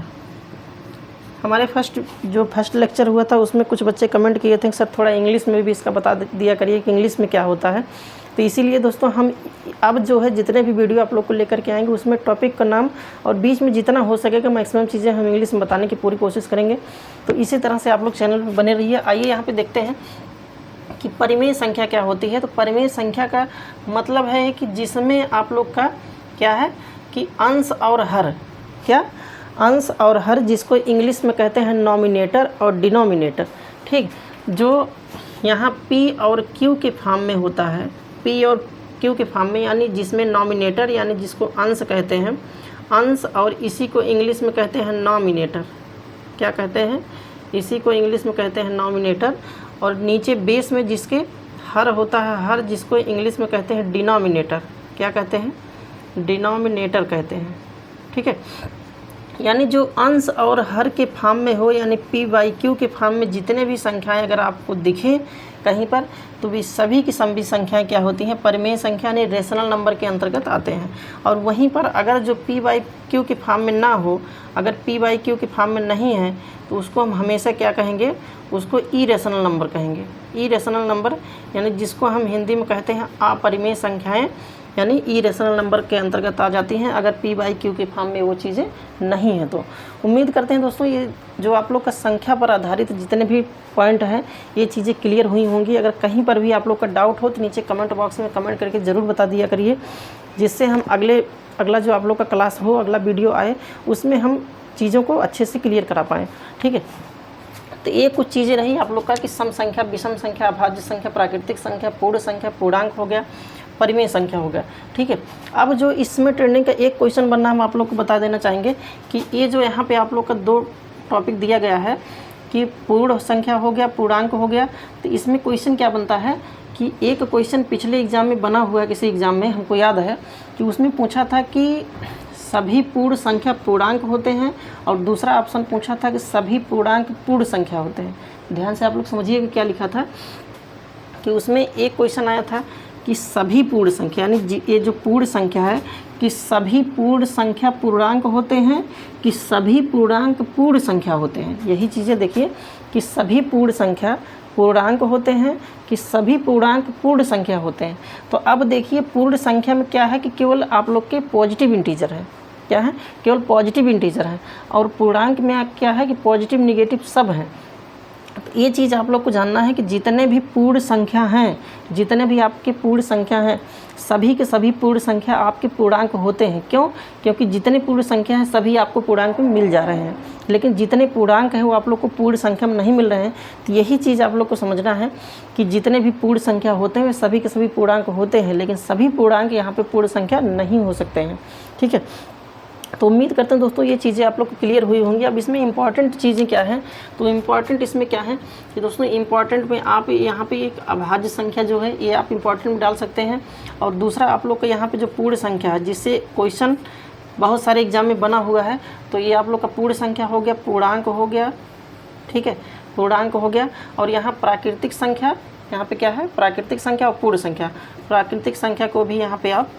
हमारे फर्स्ट लेक्चर हुआ था उसमें कुछ बच्चे कमेंट किए थे सर थोड़ा इंग्लिश में भी इसका बता दिया करिए कि इंग्लिश में क्या होता है। तो इसीलिए दोस्तों हम अब जो है जितने भी वीडियो आप लोग को लेकर के आएंगे उसमें टॉपिक का नाम और बीच में जितना हो सकेगा मैक्सिमम चीज़ें हम इंग्लिश में बताने की पूरी कोशिश करेंगे। तो इसी तरह से आप लोग चैनल पर बने रहिए। आइए यहाँ पर देखते हैं कि परिमेय संख्या क्या होती है। तो परिमेय संख्या का मतलब है कि जिसमें आप लोग का क्या है कि अंश और हर, क्या अंश और हर, जिसको इंग्लिश में कहते हैं नॉमिनेटर और डिनोमिनेटर। ठीक, जो यहाँ पी और क्यू के फॉर्म में होता है, पी और क्यू के फॉर्म में, यानी जिसमें नॉमिनेटर यानी जिसको अंश कहते हैं, अंश, और इसी को इंग्लिश में कहते हैं नॉमिनेटर। क्या कहते हैं, इसी को इंग्लिश में कहते हैं नॉमिनेटर। और नीचे बेस में जिसके हर होता है, हर, जिसको इंग्लिश में कहते हैं डिनोमिनेटर। क्या कहते हैं, डिनोमिनेटर कहते हैं। ठीक है, यानी जो अंश और हर के फॉर्म में हो, यानी पी बाई क्यू के फॉर्म में जितने भी संख्याएं अगर आपको दिखें कहीं पर, तो वे सभी की सभी संख्याएं क्या होती हैं, परिमेय संख्या यानी रेशनल नंबर के अंतर्गत आते हैं। और वहीं पर अगर जो पी बाई क्यू के फॉर्म में ना हो, अगर पी बाई क्यू के फॉर्म में नहीं है, तो उसको हम हमेशा क्या कहेंगे, उसको इरेशनल नंबर कहेंगे। इरेशनल नंबर यानी जिसको हम हिंदी में कहते हैं अपरिमेय संख्याएँ, यानी इरेशनल नंबर के अंतर्गत आ जाती हैं अगर पी बाई क्यू के फॉर्म में वो चीज़ें नहीं हैं। तो उम्मीद करते हैं दोस्तों ये जो आप लोग का संख्या पर आधारित जितने भी पॉइंट हैं ये चीज़ें क्लियर हुई होंगी। अगर कहीं पर भी आप लोग का डाउट हो तो नीचे कमेंट बॉक्स में कमेंट करके ज़रूर बता दिया करिए, जिससे हम अगला जो आप लोग का क्लास हो, अगला वीडियो आए, उसमें हम चीज़ों को अच्छे से क्लियर करा पाएँ। ठीक है, तो ये कुछ चीज़ें रही आप लोग का कि सम संख्या, विषम संख्या, अभाज्य संख्या, प्राकृतिक संख्या, पूर्ण संख्या, पूर्णांक हो गया, परिमेय संख्या हो गया। ठीक है, अब जो इसमें ट्रेंडिंग का एक क्वेश्चन बनना हम आप लोग को बता देना चाहेंगे कि ये जो यहाँ पे आप लोग का दो टॉपिक दिया गया है कि पूर्ण संख्या हो गया, पूर्णांक हो गया, तो इसमें क्वेश्चन क्या बनता है कि एक क्वेश्चन पिछले एग्ज़ाम में बना हुआ है, किसी एग्ज़ाम में हमको याद है कि उसमें पूछा था कि सभी पूर्ण संख्या पूर्णांक होते हैं, और दूसरा ऑप्शन पूछा था कि सभी पूर्णांक पूर्ण संख्या होते हैं। ध्यान से आप लोग समझिएगा क्या लिखा था कि उसमें एक क्वेश्चन आया था कि सभी पूर्ण संख्या, यानी ये जो पूर्ण संख्या है, कि सभी पूर्ण संख्या पूर्णांक होते हैं कि सभी पूर्णांक पूर्ण संख्या होते हैं। यही चीज़ें देखिए कि सभी पूर्ण संख्या पूर्णांक होते हैं कि सभी पूर्णांक पूर्ण संख्या होते हैं। तो अब देखिए पूर्ण संख्या में क्या है कि केवल आप लोग के पॉजिटिव इंटीजर है, क्या है, केवल पॉजिटिव इंटीजर है, और पूर्णांक में क्या है कि पॉजिटिव निगेटिव सब हैं। तो ये चीज़ आप लोग को जानना है कि जितने भी पूर्ण संख्या हैं, जितने भी आपके पूर्ण संख्या हैं, सभी के सभी पूर्ण संख्या आपके पूर्णांक होते हैं। क्यों? क्योंकि जितने पूर्ण संख्या हैं सभी आपको पूर्णांक में मिल जा रहे हैं, लेकिन जितने पूर्णांक हैं वो आप लोग को पूर्ण संख्या में नहीं मिल रहे हैं। तो यही चीज़ आप लोग को समझना है कि जितने भी पूर्ण संख्या होते हैं वे सभी के सभी पूर्णांक होते हैं, लेकिन सभी पूर्णांक यहाँ पर पूर्ण संख्या नहीं हो सकते हैं। ठीक है, तो उम्मीद करते हैं दोस्तों ये चीज़ें आप लोग को क्लियर हुई होंगी। अब इसमें इंपॉर्टेंट चीज़ें क्या हैं, तो इम्पॉर्टेंट इसमें क्या है कि दोस्तों इम्पॉर्टेंट में आप यहाँ पे एक अभाज्य संख्या जो है ये आप इम्पॉर्टेंट में डाल सकते हैं, और दूसरा आप लोग का यहाँ पे जो पूर्ण संख्या है जिससे क्वेश्चन बहुत सारे एग्जाम में बना हुआ है, तो ये आप लोग का पूर्ण संख्या हो गया, पूर्णांक हो गया। ठीक है, पूर्णांक हो गया, और यहाँ प्राकृतिक संख्या, यहाँ पर क्या है, प्राकृतिक संख्या और पूर्ण संख्या, प्राकृतिक संख्या को भी यहाँ पर आप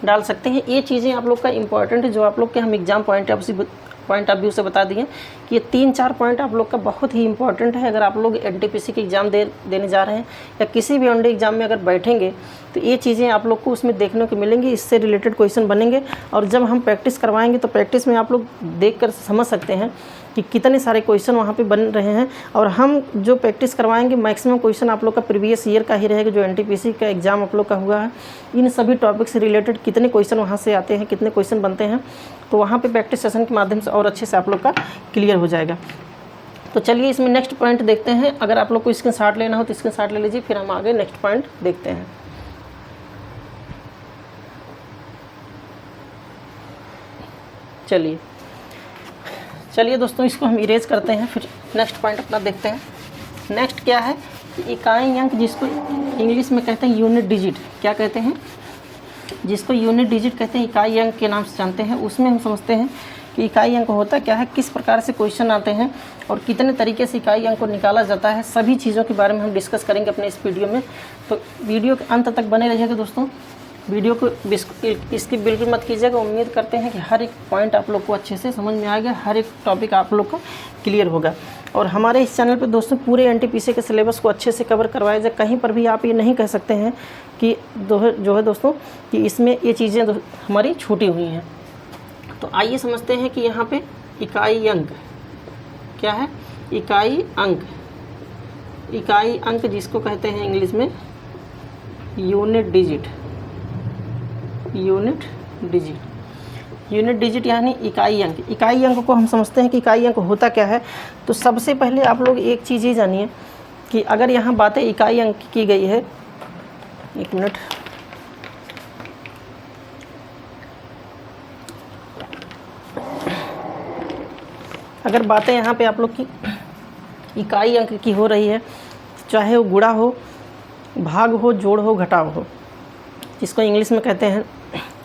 डाल सकते हैं। ये चीज़ें आप लोग का इम्पॉर्टेंट है जो आप लोग के हम एग्जाम पॉइंट ऑफ व्यू से बता दिए कि ये 3-4 पॉइंट आप लोग का बहुत ही इंपॉर्टेंट है। अगर आप लोग एनटीपीसी की एग्ज़ाम देने जा रहे हैं या किसी भी ओनली एग्ज़ाम में अगर बैठेंगे तो ये चीज़ें आप लोग को उसमें देखने को मिलेंगी, इससे रिलेटेड क्वेश्चन बनेंगे। और जब हम प्रैक्टिस करवाएंगे तो प्रैक्टिस में आप लोग देख कर समझ सकते हैं कि कितने सारे क्वेश्चन वहाँ पे बन रहे हैं। और हम जो प्रैक्टिस करवाएंगे मैक्सिमम क्वेश्चन आप लोग का प्रीवियस ईयर का ही रहेगा, जो एनटीपीसी का एग्ज़ाम आप लोग का हुआ है। इन सभी टॉपिक से रिलेटेड कितने क्वेश्चन वहाँ से आते हैं, कितने क्वेश्चन बनते हैं, तो वहाँ पे प्रैक्टिस सेशन के माध्यम से और अच्छे से आप लोग का क्लियर हो जाएगा। तो चलिए इसमें नेक्स्ट पॉइंट देखते हैं। अगर आप लोग को स्क्रीनशॉट लेना हो तो स्क्रीनशॉट ले लीजिए, फिर हम आगे नेक्स्ट पॉइंट देखते हैं। चलिए दोस्तों, इसको हम इरेज करते हैं, फिर नेक्स्ट पॉइंट अपना देखते हैं। नेक्स्ट क्या है, इकाई अंक, जिसको इंग्लिश में कहते हैं यूनिट डिजिट। क्या कहते हैं? जिसको यूनिट डिजिट कहते हैं, इकाई अंक के नाम से जानते हैं। उसमें हम समझते हैं कि इकाई अंक होता क्या है, किस प्रकार से क्वेश्चन आते हैं और कितने तरीके से इकाई अंक को निकाला जाता है, सभी चीज़ों के बारे में हम डिस्कस करेंगे अपने इस वीडियो में। तो वीडियो के अंत तक बने रहिएगा दोस्तों। वीडियो को इसकी बिल्कुल मत कीजिएगा। उम्मीद करते हैं कि हर एक पॉइंट आप लोग को अच्छे से समझ में आएगा, हर एक टॉपिक आप लोग को क्लियर होगा। और हमारे इस चैनल पे दोस्तों पूरे एनटीपीसी के सिलेबस को अच्छे से कवर करवाया जाए। कहीं पर भी आप ये नहीं कह सकते हैं कि जो है दोस्तों कि इसमें ये चीज़ें हमारी छूटी हुई हैं। तो आइए समझते हैं कि यहाँ पे इकाई अंक क्या है। इकाई अंक जिसको कहते हैं इंग्लिश में यूनिट डिजिट यानी इकाई अंक। इकाई अंक को हम समझते हैं कि इकाई अंक होता क्या है। तो सबसे पहले आप लोग एक चीज़ ये जानिए कि अगर यहाँ बातें इकाई अंक की गई है, एक मिनट, अगर बातें यहाँ पे आप लोग की इकाई अंक की हो रही है, चाहे वो गुणा हो, भाग हो, जोड़ हो, घटाव हो, जिसको इंग्लिश में कहते हैं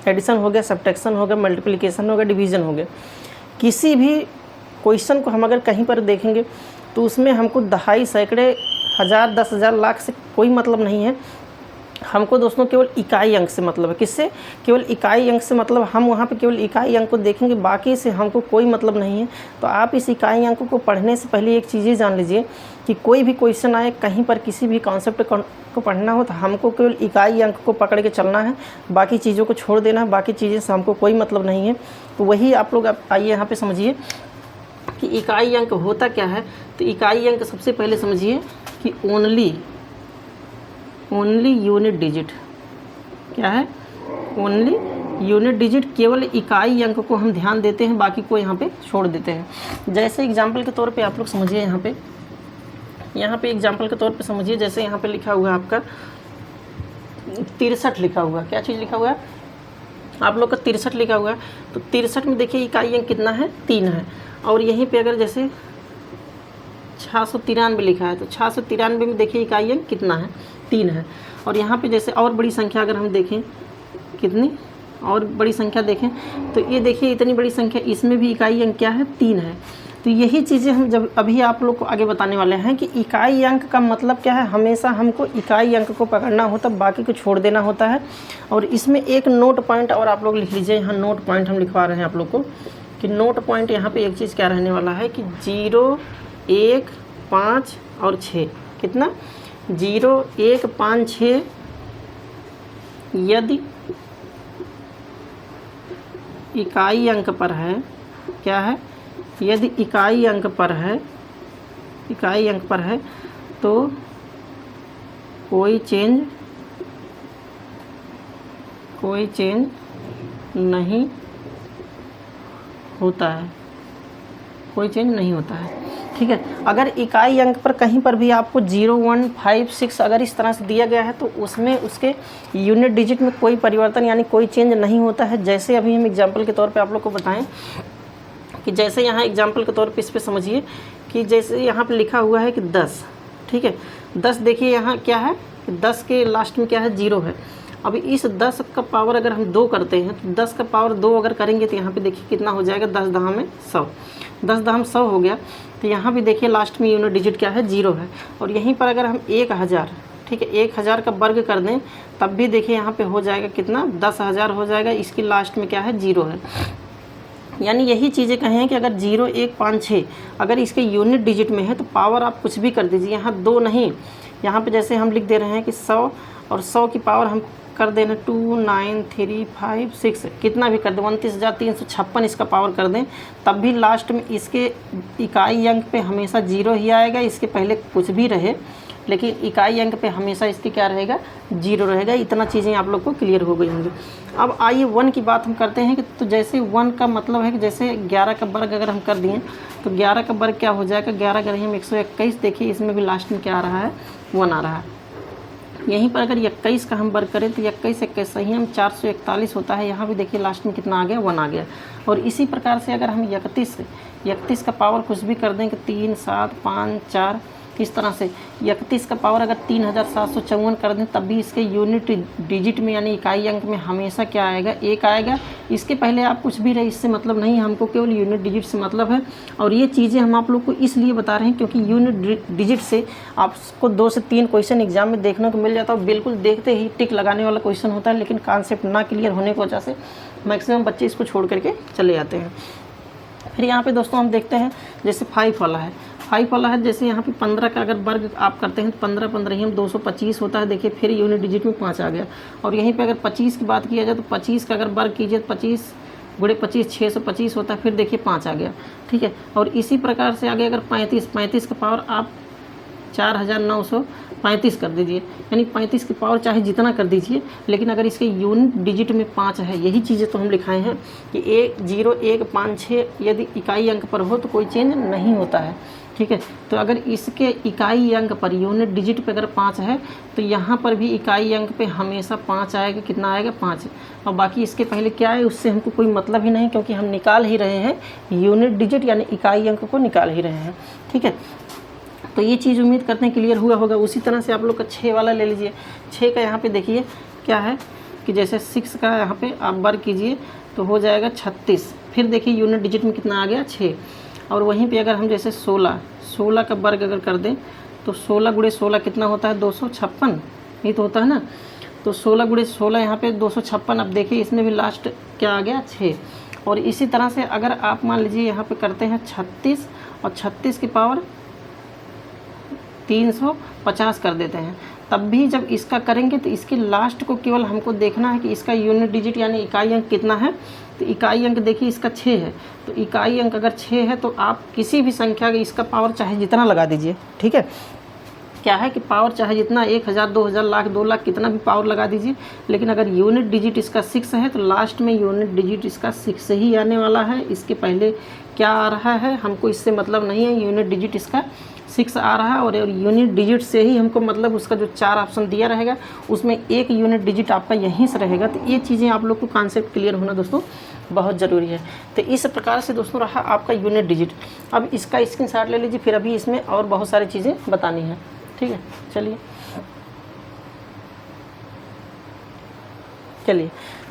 एडिशन हो गया, सब्ट्रैक्शन हो गया, मल्टीप्लिकेशन हो गया, डिवीज़न हो गया। किसी भी क्वेश्चन को हम अगर कहीं पर देखेंगे तो उसमें हमको दहाई, सैकड़े, हज़ार, 10,000, लाख से कोई मतलब नहीं है। हमको दोस्तों केवल इकाई अंक से मतलब है। किससे? केवल इकाई अंक से मतलब हम वहाँ पे केवल इकाई अंक को देखेंगे, बाकी से हमको कोई मतलब नहीं है। तो आप इस इकाई अंक को पढ़ने से पहले एक चीज़ जान लीजिए कि कोई भी क्वेश्चन आए, कहीं पर किसी भी कॉन्सेप्ट को पढ़ना हो तो हमको केवल इकाई अंक को पकड़ के चलना है, बाकी चीज़ों को छोड़ देना है। बाकी चीज़ें से हमको कोई मतलब नहीं है। तो वही आप लोग आइए यहाँ पर समझिए कि इकाई अंक होता क्या है। तो इकाई अंक सबसे पहले समझिए कि ओनली यूनिट डिजिट क्या है। ओनली यूनिट डिजिट, केवल इकाई अंक को हम ध्यान देते हैं, बाकी को यहाँ पे छोड़ देते हैं। जैसे एग्जाम्पल के तौर पे आप लोग समझिए, यहाँ पे एग्जाम्पल के तौर पे समझिए, जैसे यहाँ पे लिखा हुआ है आपका 63 लिखा हुआ है। क्या चीज़ लिखा हुआ है आप लोग का? 63 लिखा हुआ है। तो 63 में देखिए इकाई अंक कितना है? 3 है। और यहीं पे अगर जैसे 693 लिखा है तो 693 में देखिए इकाई अंक कितना है? 3 है। और यहाँ पे जैसे और बड़ी संख्या अगर हम देखें, कितनी और बड़ी संख्या देखें तो ये देखिए इतनी बड़ी संख्या, इसमें भी इकाई अंक क्या है? 3 है। तो यही चीज़ें हम जब अभी आप लोग को आगे बताने वाले हैं कि इकाई अंक का मतलब क्या है। हमेशा हमको इकाई अंक को पकड़ना होता है, बाकी को छोड़ देना होता है। और इसमें एक नोट पॉइंट और आप लोग लिख लीजिए, यहाँ नोट पॉइंट हम लिखवा रहे हैं आप लोग को कि नोट पॉइंट यहाँ पे एक चीज़ क्या रहने वाला है कि 0, 1, 5 और 6। कितना? 0, 1, 5, 6 यदि इकाई अंक पर है। क्या है? यदि इकाई अंक पर है तो कोई चेंज नहीं होता है। कोई चेंज नहीं होता है। ठीक है। अगर इकाई अंक पर कहीं पर भी आपको 0, 1, 5, 6 अगर इस तरह से दिया गया है तो उसमें उसके यूनिट डिजिट में कोई परिवर्तन यानी कोई चेंज नहीं होता है। जैसे अभी हम एग्जांपल के तौर पे आप लोग को बताएं कि जैसे यहाँ एग्जांपल के तौर पे इस पे समझिए कि जैसे यहाँ पे लिखा हुआ है कि 10। ठीक है। 10 देखिए यहाँ क्या है कि 10 के लास्ट में क्या है? 0 है। अभी इस 10 का पावर अगर हम 2 करते हैं तो 10 का पावर 2 अगर करेंगे तो यहाँ पे देखिए कितना हो जाएगा? 10 दहा में 100। 10 दहा में 100 हो गया। तो यहाँ भी देखिए लास्ट में यूनिट डिजिट क्या है? 0 है। और यहीं पर अगर हम 1000, ठीक है, 1000 का वर्ग कर दें तब भी देखिए यहाँ पे हो जाएगा कितना? 10,000 हो जाएगा। इसकी लास्ट में क्या है? 0 है। यानी यही चीज़ें कहें कि अगर 0, 1, 5, 6 अगर इसके यूनिट डिजिट में है तो पावर आप कुछ भी कर दीजिए, यहाँ 2 नहीं, यहाँ पे जैसे हम लिख दे रहे हैं कि 100 और 100 की पावर हम कर देना 2, 9, 3, 5, 6 कितना भी कर दें 29,356 इसका पावर कर दें, तब भी लास्ट में इसके इकाई अंक पे हमेशा 0 ही आएगा। इसके पहले कुछ भी रहे लेकिन इकाई अंक पे हमेशा इसके क्या रहेगा, 0 रहेगा। इतना चीज़ें आप लोग को क्लियर हो गई होंगी। अब आइए 1 की बात हम करते हैं कि तो जैसे 1 का मतलब है कि जैसे 11 का वर्ग अगर हम कर दिए तो 11 का वर्ग क्या हो जाएगा, 11 अगर हम 121, देखिए इसमें भी लास्ट में क्या आ रहा है, 1 आ रहा है। यहीं पर अगर 21 का हम वर्ग करें तो 21 21 सही हम 441 होता है। यहाँ भी देखिए लास्ट में कितना आ गया, 1 आ गया। और इसी प्रकार से अगर हम 31 का पावर कुछ भी कर दें कि 3, 7, 5, 4 इस तरह से 31 का पावर अगर 3754 कर दें तब भी इसके यूनिट डिजिट में यानी इकाई अंक में हमेशा क्या आएगा, 1 आएगा। इसके पहले आप कुछ भी रहे इससे मतलब नहीं, हमको केवल यूनिट डिजिट से मतलब है। और ये चीज़ें हम आप लोग को इसलिए बता रहे हैं क्योंकि यूनिट डिजिट से आपको 2 से 3 क्वेश्चन एग्जाम में देखने को मिल जाता है। बिल्कुल देखते ही टिक लगाने वाला क्वेश्चन होता है, लेकिन कॉन्सेप्ट ना क्लियर होने की वजह से मैक्सिमम बच्चे इसको छोड़ करके चले जाते हैं। फिर यहाँ पे दोस्तों हम देखते हैं जैसे 5 वाला है, 5 वाला है जैसे यहाँ पे 15 का अगर वर्ग आप करते हैं तो 15 15 ही हम 225 होता है। देखिए फिर यूनिट डिजिट में 5 आ गया। और यहीं पे अगर 25 की बात किया जाए तो 25 का अगर वर्ग कीजिए तो 25 गुणे 25 625 होता है। फिर देखिए 5 आ गया, ठीक है। और इसी प्रकार से आगे अगर 35 का पावर आप 4935 कर दीजिए, यानी 35 की पावर चाहे जितना कर दीजिए, लेकिन अगर इसके यूनिट डिजिट में 5 है, यही चीज़ें तो हम लिखाए हैं कि 1, 0, 1, 5, 6 यदि इकाई अंक पर हो तो कोई चेंज नहीं होता है, ठीक है। तो अगर इसके इकाई अंक पर यूनिट डिजिट पे अगर 5 है तो यहाँ पर भी इकाई अंक पे हमेशा 5 आएगा। कितना आएगा, 5। और बाकी इसके पहले क्या है उससे हमको कोई मतलब ही नहीं, क्योंकि हम निकाल ही रहे हैं यूनिट डिजिट यानी इकाई अंक को निकाल ही रहे हैं, ठीक है। तो ये चीज़ उम्मीद करते हैं क्लियर हुआ होगा। उसी तरह से आप लोग का 6 वाला ले लीजिए। 6 का यहाँ पे देखिए क्या है कि जैसे 6 का यहाँ पे आप वर्ग कीजिए तो हो जाएगा 36। फिर देखिए यूनिट डिजिट में कितना आ गया, 6। और वहीं पे अगर हम जैसे 16 का वर्ग अगर कर दें तो 16 गुणे 16 कितना होता है, 256 ये तो होता है ना। तो 16 गुणे 16 यहाँ पे 256। अब देखिए इसमें भी लास्ट क्या आ गया, 6। और इसी तरह से अगर आप मान लीजिए यहाँ पे करते हैं 36 और 36 की पावर 350 कर देते हैं, तब भी जब इसका करेंगे तो इसके लास्ट को केवल हमको देखना है कि इसका यूनिट डिजिट यानी इकाई अंक कितना है। तो इकाई अंक देखिए इसका 6 है, तो इकाई अंक अगर 6 है तो आप किसी भी संख्या का इसका पावर चाहे जितना लगा दीजिए, ठीक है। क्या है कि पावर चाहे जितना 1000, 2000, लाख, 2 लाख कितना भी पावर लगा दीजिए, लेकिन अगर यूनिट डिजिट इसका 6 है तो लास्ट में यूनिट डिजिट इसका 6 ही आने वाला है। इसके पहले क्या आ रहा है हमको इससे मतलब नहीं है, यूनिट डिजिट इसका 6 आ रहा है। और यूनिट डिजिट से ही हमको मतलब उसका जो 4 ऑप्शन दिया रहेगा उसमें एक यूनिट डिजिट आपका यहीं से रहेगा। तो ये चीज़ें आप लोग को कॉन्सेप्ट क्लियर होना दोस्तों बहुत ज़रूरी है। तो इस प्रकार से दोस्तों रहा आपका यूनिट डिजिट। अब इसका स्क्रीनशॉट ले लीजिए, फिर अभी इसमें और बहुत सारी चीज़ें बतानी है, ठीक है। चलिए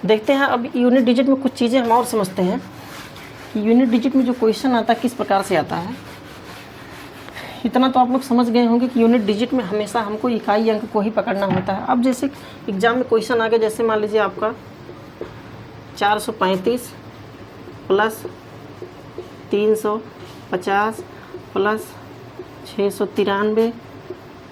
देखते हैं अब यूनिट डिजिट में कुछ चीज़ें हम और समझते हैं कि यूनिट डिजिट में जो क्वेश्चन आता है किस प्रकार से आता है। इतना तो आप लोग समझ गए होंगे कि यूनिट डिजिट में हमेशा हमको इकाई अंक को ही पकड़ना होता है। अब जैसे एग्जाम में क्वेश्चन आ गया, जैसे मान लीजिए आपका 435 प्लस 350 प्लस 693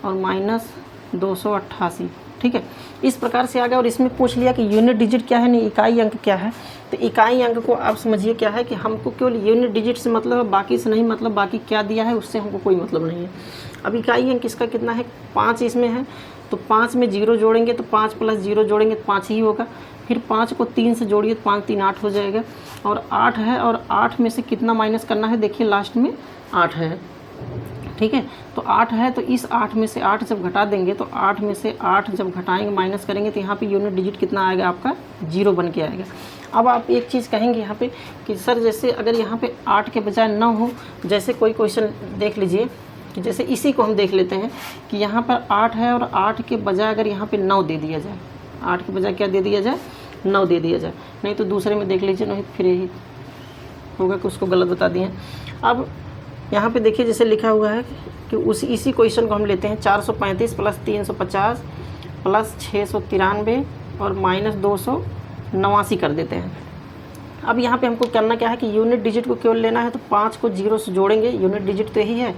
और माइनस 288, ठीक है। इस प्रकार से आ गया और इसमें पूछ लिया कि यूनिट डिजिट क्या है, नहीं इकाई अंक क्या है। तो इकाई अंक को आप समझिए क्या है कि हमको केवल यूनिट डिजिट से मतलब है, बाकी से नहीं मतलब। बाकी क्या दिया है उससे हमको कोई मतलब नहीं है। अब इकाई अंक इसका कितना है, 5 इसमें है, तो 5 में 0 जोड़ेंगे तो 5 प्लस 0 जोड़ेंगे तो 5 ही होगा। फिर 5 को 3 से जोड़िए तो 5 3 8 हो जाएगा। और 8 है और 8 में से कितना माइनस करना है, देखिए लास्ट में 8 है, ठीक है। तो 8 है तो इस 8 में से 8 जब घटा देंगे तो 8 में से 8 जब घटाएंगे माइनस करेंगे तो यहाँ पे यूनिट डिजिट कितना आएगा आपका, 0 बन के आएगा। अब आप एक चीज़ कहेंगे यहाँ पे कि सर जैसे अगर यहाँ पे 8 के बजाय 9 हो, जैसे कोई क्वेश्चन देख लीजिए कि जैसे इसी को हम देख लेते हैं कि यहाँ पर 8 है और 8 के बजाय अगर यहाँ पे 9 दे दिया जाए, 8 के बजाय क्या दे दिया जाए, 9 दे दिया जाए। नहीं तो दूसरे में देख लीजिए, नहीं फिर यही होगा कि उसको गलत बता दिए। अब यहाँ पे देखिए जैसे लिखा हुआ है कि इसी क्वेश्चन को हम लेते हैं 435 प्लस 350 प्लस 693 और माइनस 289 कर देते हैं, अब यहाँ पे हमको करना क्या है कि यूनिट डिजिट को केवल लेना है, तो 5 को 0 से जोड़ेंगे, यूनिट डिजिट तो यही है।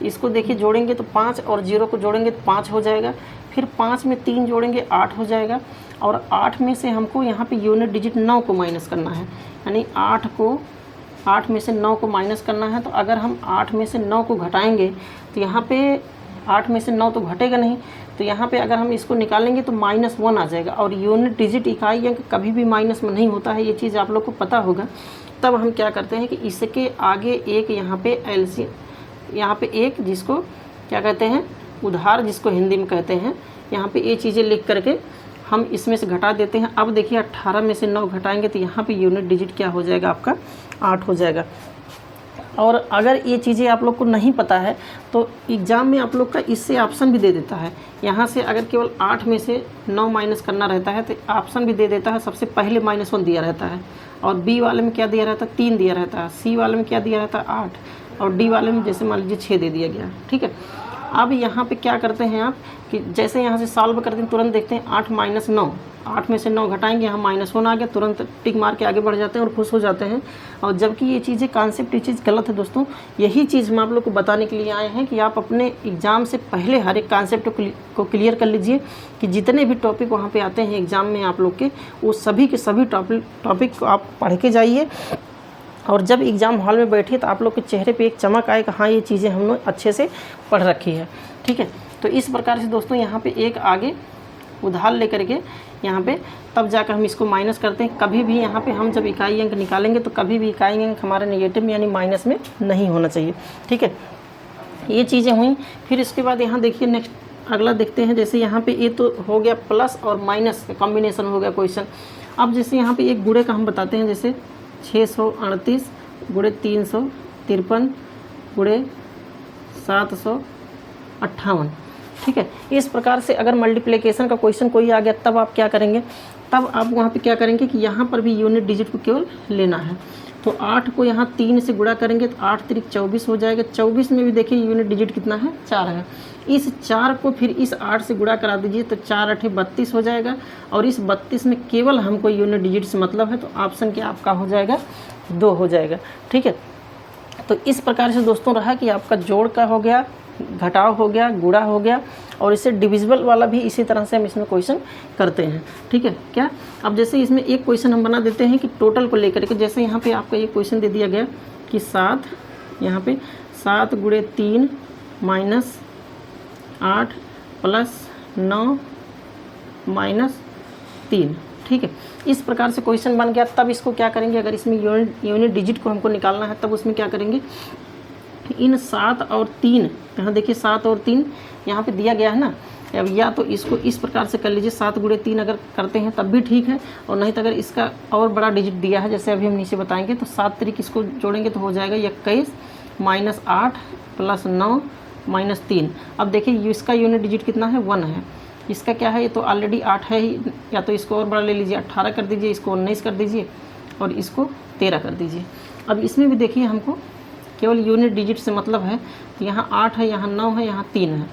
इसको देखिए जोड़ेंगे तो 5 और 0 को जोड़ेंगे तो 5 हो जाएगा। फिर 5 में 3 जोड़ेंगे 8 हो जाएगा। और 8 में से हमको यहाँ पे यूनिट डिजिट 9 को माइनस करना है, यानी 8 में से 9 को माइनस करना है। तो अगर हम 8 में से 9 को घटाएंगे तो यहाँ पे 8 में से 9 तो घटेगा नहीं, तो यहाँ पे अगर हम इसको निकालेंगे तो -1 आ जाएगा। और यूनिट डिजिट इकाई अंक कभी भी माइनस में नहीं होता है, ये चीज़ आप लोग को पता होगा। तब हम क्या करते हैं कि इसके आगे एक यहाँ पे एलसीएम, यहाँ पे एक जिसको क्या कहते हैं उधार, जिसको हिंदी में कहते हैं, यहाँ पे ये चीज़ें लिख करके हम इसमें से घटा देते हैं। अब देखिए 18 में से 9 घटाएंगे तो यहाँ पे यूनिट डिजिट क्या हो जाएगा, आपका 8 हो जाएगा। और अगर ये चीज़ें आप लोग को नहीं पता है तो एग्ज़ाम में आप लोग का इससे ऑप्शन भी दे देता है। यहाँ से अगर केवल 8 में से 9 माइनस करना रहता है तो ऑप्शन भी दे देता है। सबसे पहले -1 दिया रहता है, और बी वाले में क्या दिया रहता है, 3 दिया रहता है, सी वाले में क्या दिया रहता है, 8, और डी वाले में जैसे मान लीजिए 6 दे दिया गया। ठीक है, अब यहाँ पे क्या करते हैं आप कि जैसे यहाँ से सॉल्व करते हैं, तुरंत देखते हैं 8 - 9, 8 में से 9 घटाएंगे, यहाँ -1 आ गया, तुरंत टिक मार के आगे बढ़ जाते हैं और खुश हो जाते हैं। और जबकि ये चीज़ें कॉन्सेप्ट, ये चीज़ गलत है दोस्तों। यही चीज़ हम आप लोग को बताने के लिए आए हैं कि आप अपने एग्ज़ाम से पहले हर एक कॉन्सेप्ट को क्लियर कर लीजिए, कि जितने भी टॉपिक वहाँ पे आते हैं एग्ज़ाम में आप लोग के, वो सभी के सभी टॉपिक को आप पढ़ के जाइए। और जब एग्ज़ाम हॉल में बैठिए तो आप लोग के चेहरे पे एक चमक आए कि हाँ ये चीज़ें हमने अच्छे से पढ़ रखी है। ठीक है, तो इस प्रकार से दोस्तों यहाँ पे एक आगे उधार लेकर के यहाँ पे तब जाकर हम इसको माइनस करते हैं। कभी भी यहाँ पे हम जब इकाई अंक निकालेंगे तो कभी भी इकाई अंक हमारे नेगेटिव में यानी माइनस में नहीं होना चाहिए। ठीक है, ये चीज़ें हुई। फिर इसके बाद यहाँ देखिए नेक्स्ट अगला देखते हैं। जैसे यहाँ पे ये तो हो गया प्लस और माइनस का कॉम्बिनेशन हो गया क्वेश्चन। अब जैसे यहाँ पे एक गुणे का हम बताते हैं, जैसे 638 गुणे 353 गुणे 758। ठीक है, इस प्रकार से अगर मल्टीप्लिकेशन का क्वेश्चन कोई आ गया तब आप क्या करेंगे, तब आप वहाँ पे क्या करेंगे कि यहाँ पर भी यूनिट डिजिट को केवल लेना है। तो 8 को यहाँ 3 से गुणा करेंगे तो 8 × 24 हो जाएगा। 24 में भी देखिए यूनिट डिजिट कितना है, 4 है। इस 4 को फिर इस 8 से गुणा करा दीजिए तो 4 × 8 = 32 हो जाएगा। और इस 32 में केवल हमको यूनिट डिजिट से मतलब है, तो ऑप्शन क्या आपका हो जाएगा, 2 हो जाएगा। ठीक है, तो इस प्रकार से दोस्तों रहा कि आपका जोड़ का हो गया, घटाव हो गया, गुणा हो गया, और इससे डिविजिबल वाला भी इसी तरह से हम इसमें क्वेश्चन करते हैं। ठीक है, क्या अब जैसे इसमें एक क्वेश्चन हम बना देते हैं कि टोटल को लेकर के, जैसे यहाँ पे आपका एक क्वेश्चन दे दिया गया कि 7, यहाँ पे 7 × 3 - 8 + 9 - 3। ठीक है, इस प्रकार से क्वेश्चन बन गया। तब इसको क्या करेंगे, अगर इसमें यूनिट डिजिट को हमको निकालना है तब उसमें क्या करेंगे, इन 7 और 3, यहाँ देखिए 7 और 3 यहाँ पे दिया गया है ना। अब या तो इसको इस प्रकार से कर लीजिए, 7 × 3 अगर करते हैं तब भी ठीक है, और नहीं तो अगर इसका और बड़ा डिजिट दिया है जैसे अभी हम नीचे बताएंगे, तो 7 तरीक इसको जोड़ेंगे तो हो जाएगा 21 - 8 + 9 - 3। अब देखिए इसका यूनिट डिजिट कितना है, 1 है। इसका क्या है, ये तो ऑलरेडी 8 है ही, या तो इसको और बड़ा ले लीजिए, 18 कर दीजिए, इसको 19 कर दीजिए, और इसको 13 कर दीजिए। अब इसमें भी देखिए हमको केवल यूनिट डिजिट से मतलब है, तो यहाँ 8 है, यहाँ 9 है, यहाँ 3 है।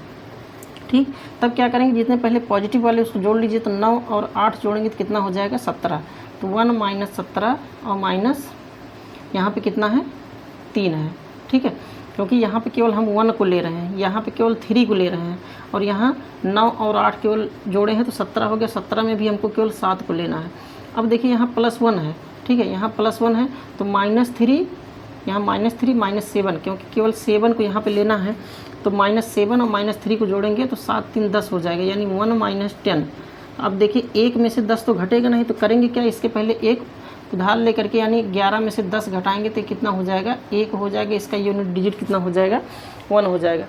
ठीक, तब क्या करेंगे, जितने पहले पॉजिटिव वाले उसको जोड़ लीजिए, तो 9 और 8 जोड़ेंगे तो कितना हो जाएगा, 17। तो 1 - 17 और माइनस यहाँ पे कितना है, 3 है। ठीक है, क्योंकि यहाँ पे केवल हम 1 को ले रहे हैं, यहाँ पे केवल 3 को ले रहे हैं, और यहाँ 9 और 8 केवल जोड़े हैं तो 17 हो गया। 17 में भी हमको केवल 7 को लेना है। अब देखिए यहाँ +1 है। ठीक है, यहाँ +1 है तो -3, यहाँ -3 - 7, क्योंकि केवल 7 को यहाँ पे लेना है, तो -7 और -3 को जोड़ेंगे तो 7 × 3 = 10 हो जाएगा, यानी 1 - 10। अब देखिए 1 में से 10 तो घटेगा नहीं, तो करेंगे क्या, इसके पहले एक उधार लेकर के, यानी 11 में से 10 घटाएंगे तो कितना हो जाएगा, 1 हो जाएगा। इसका यूनिट डिजिट कितना हो जाएगा, 1 हो जाएगा।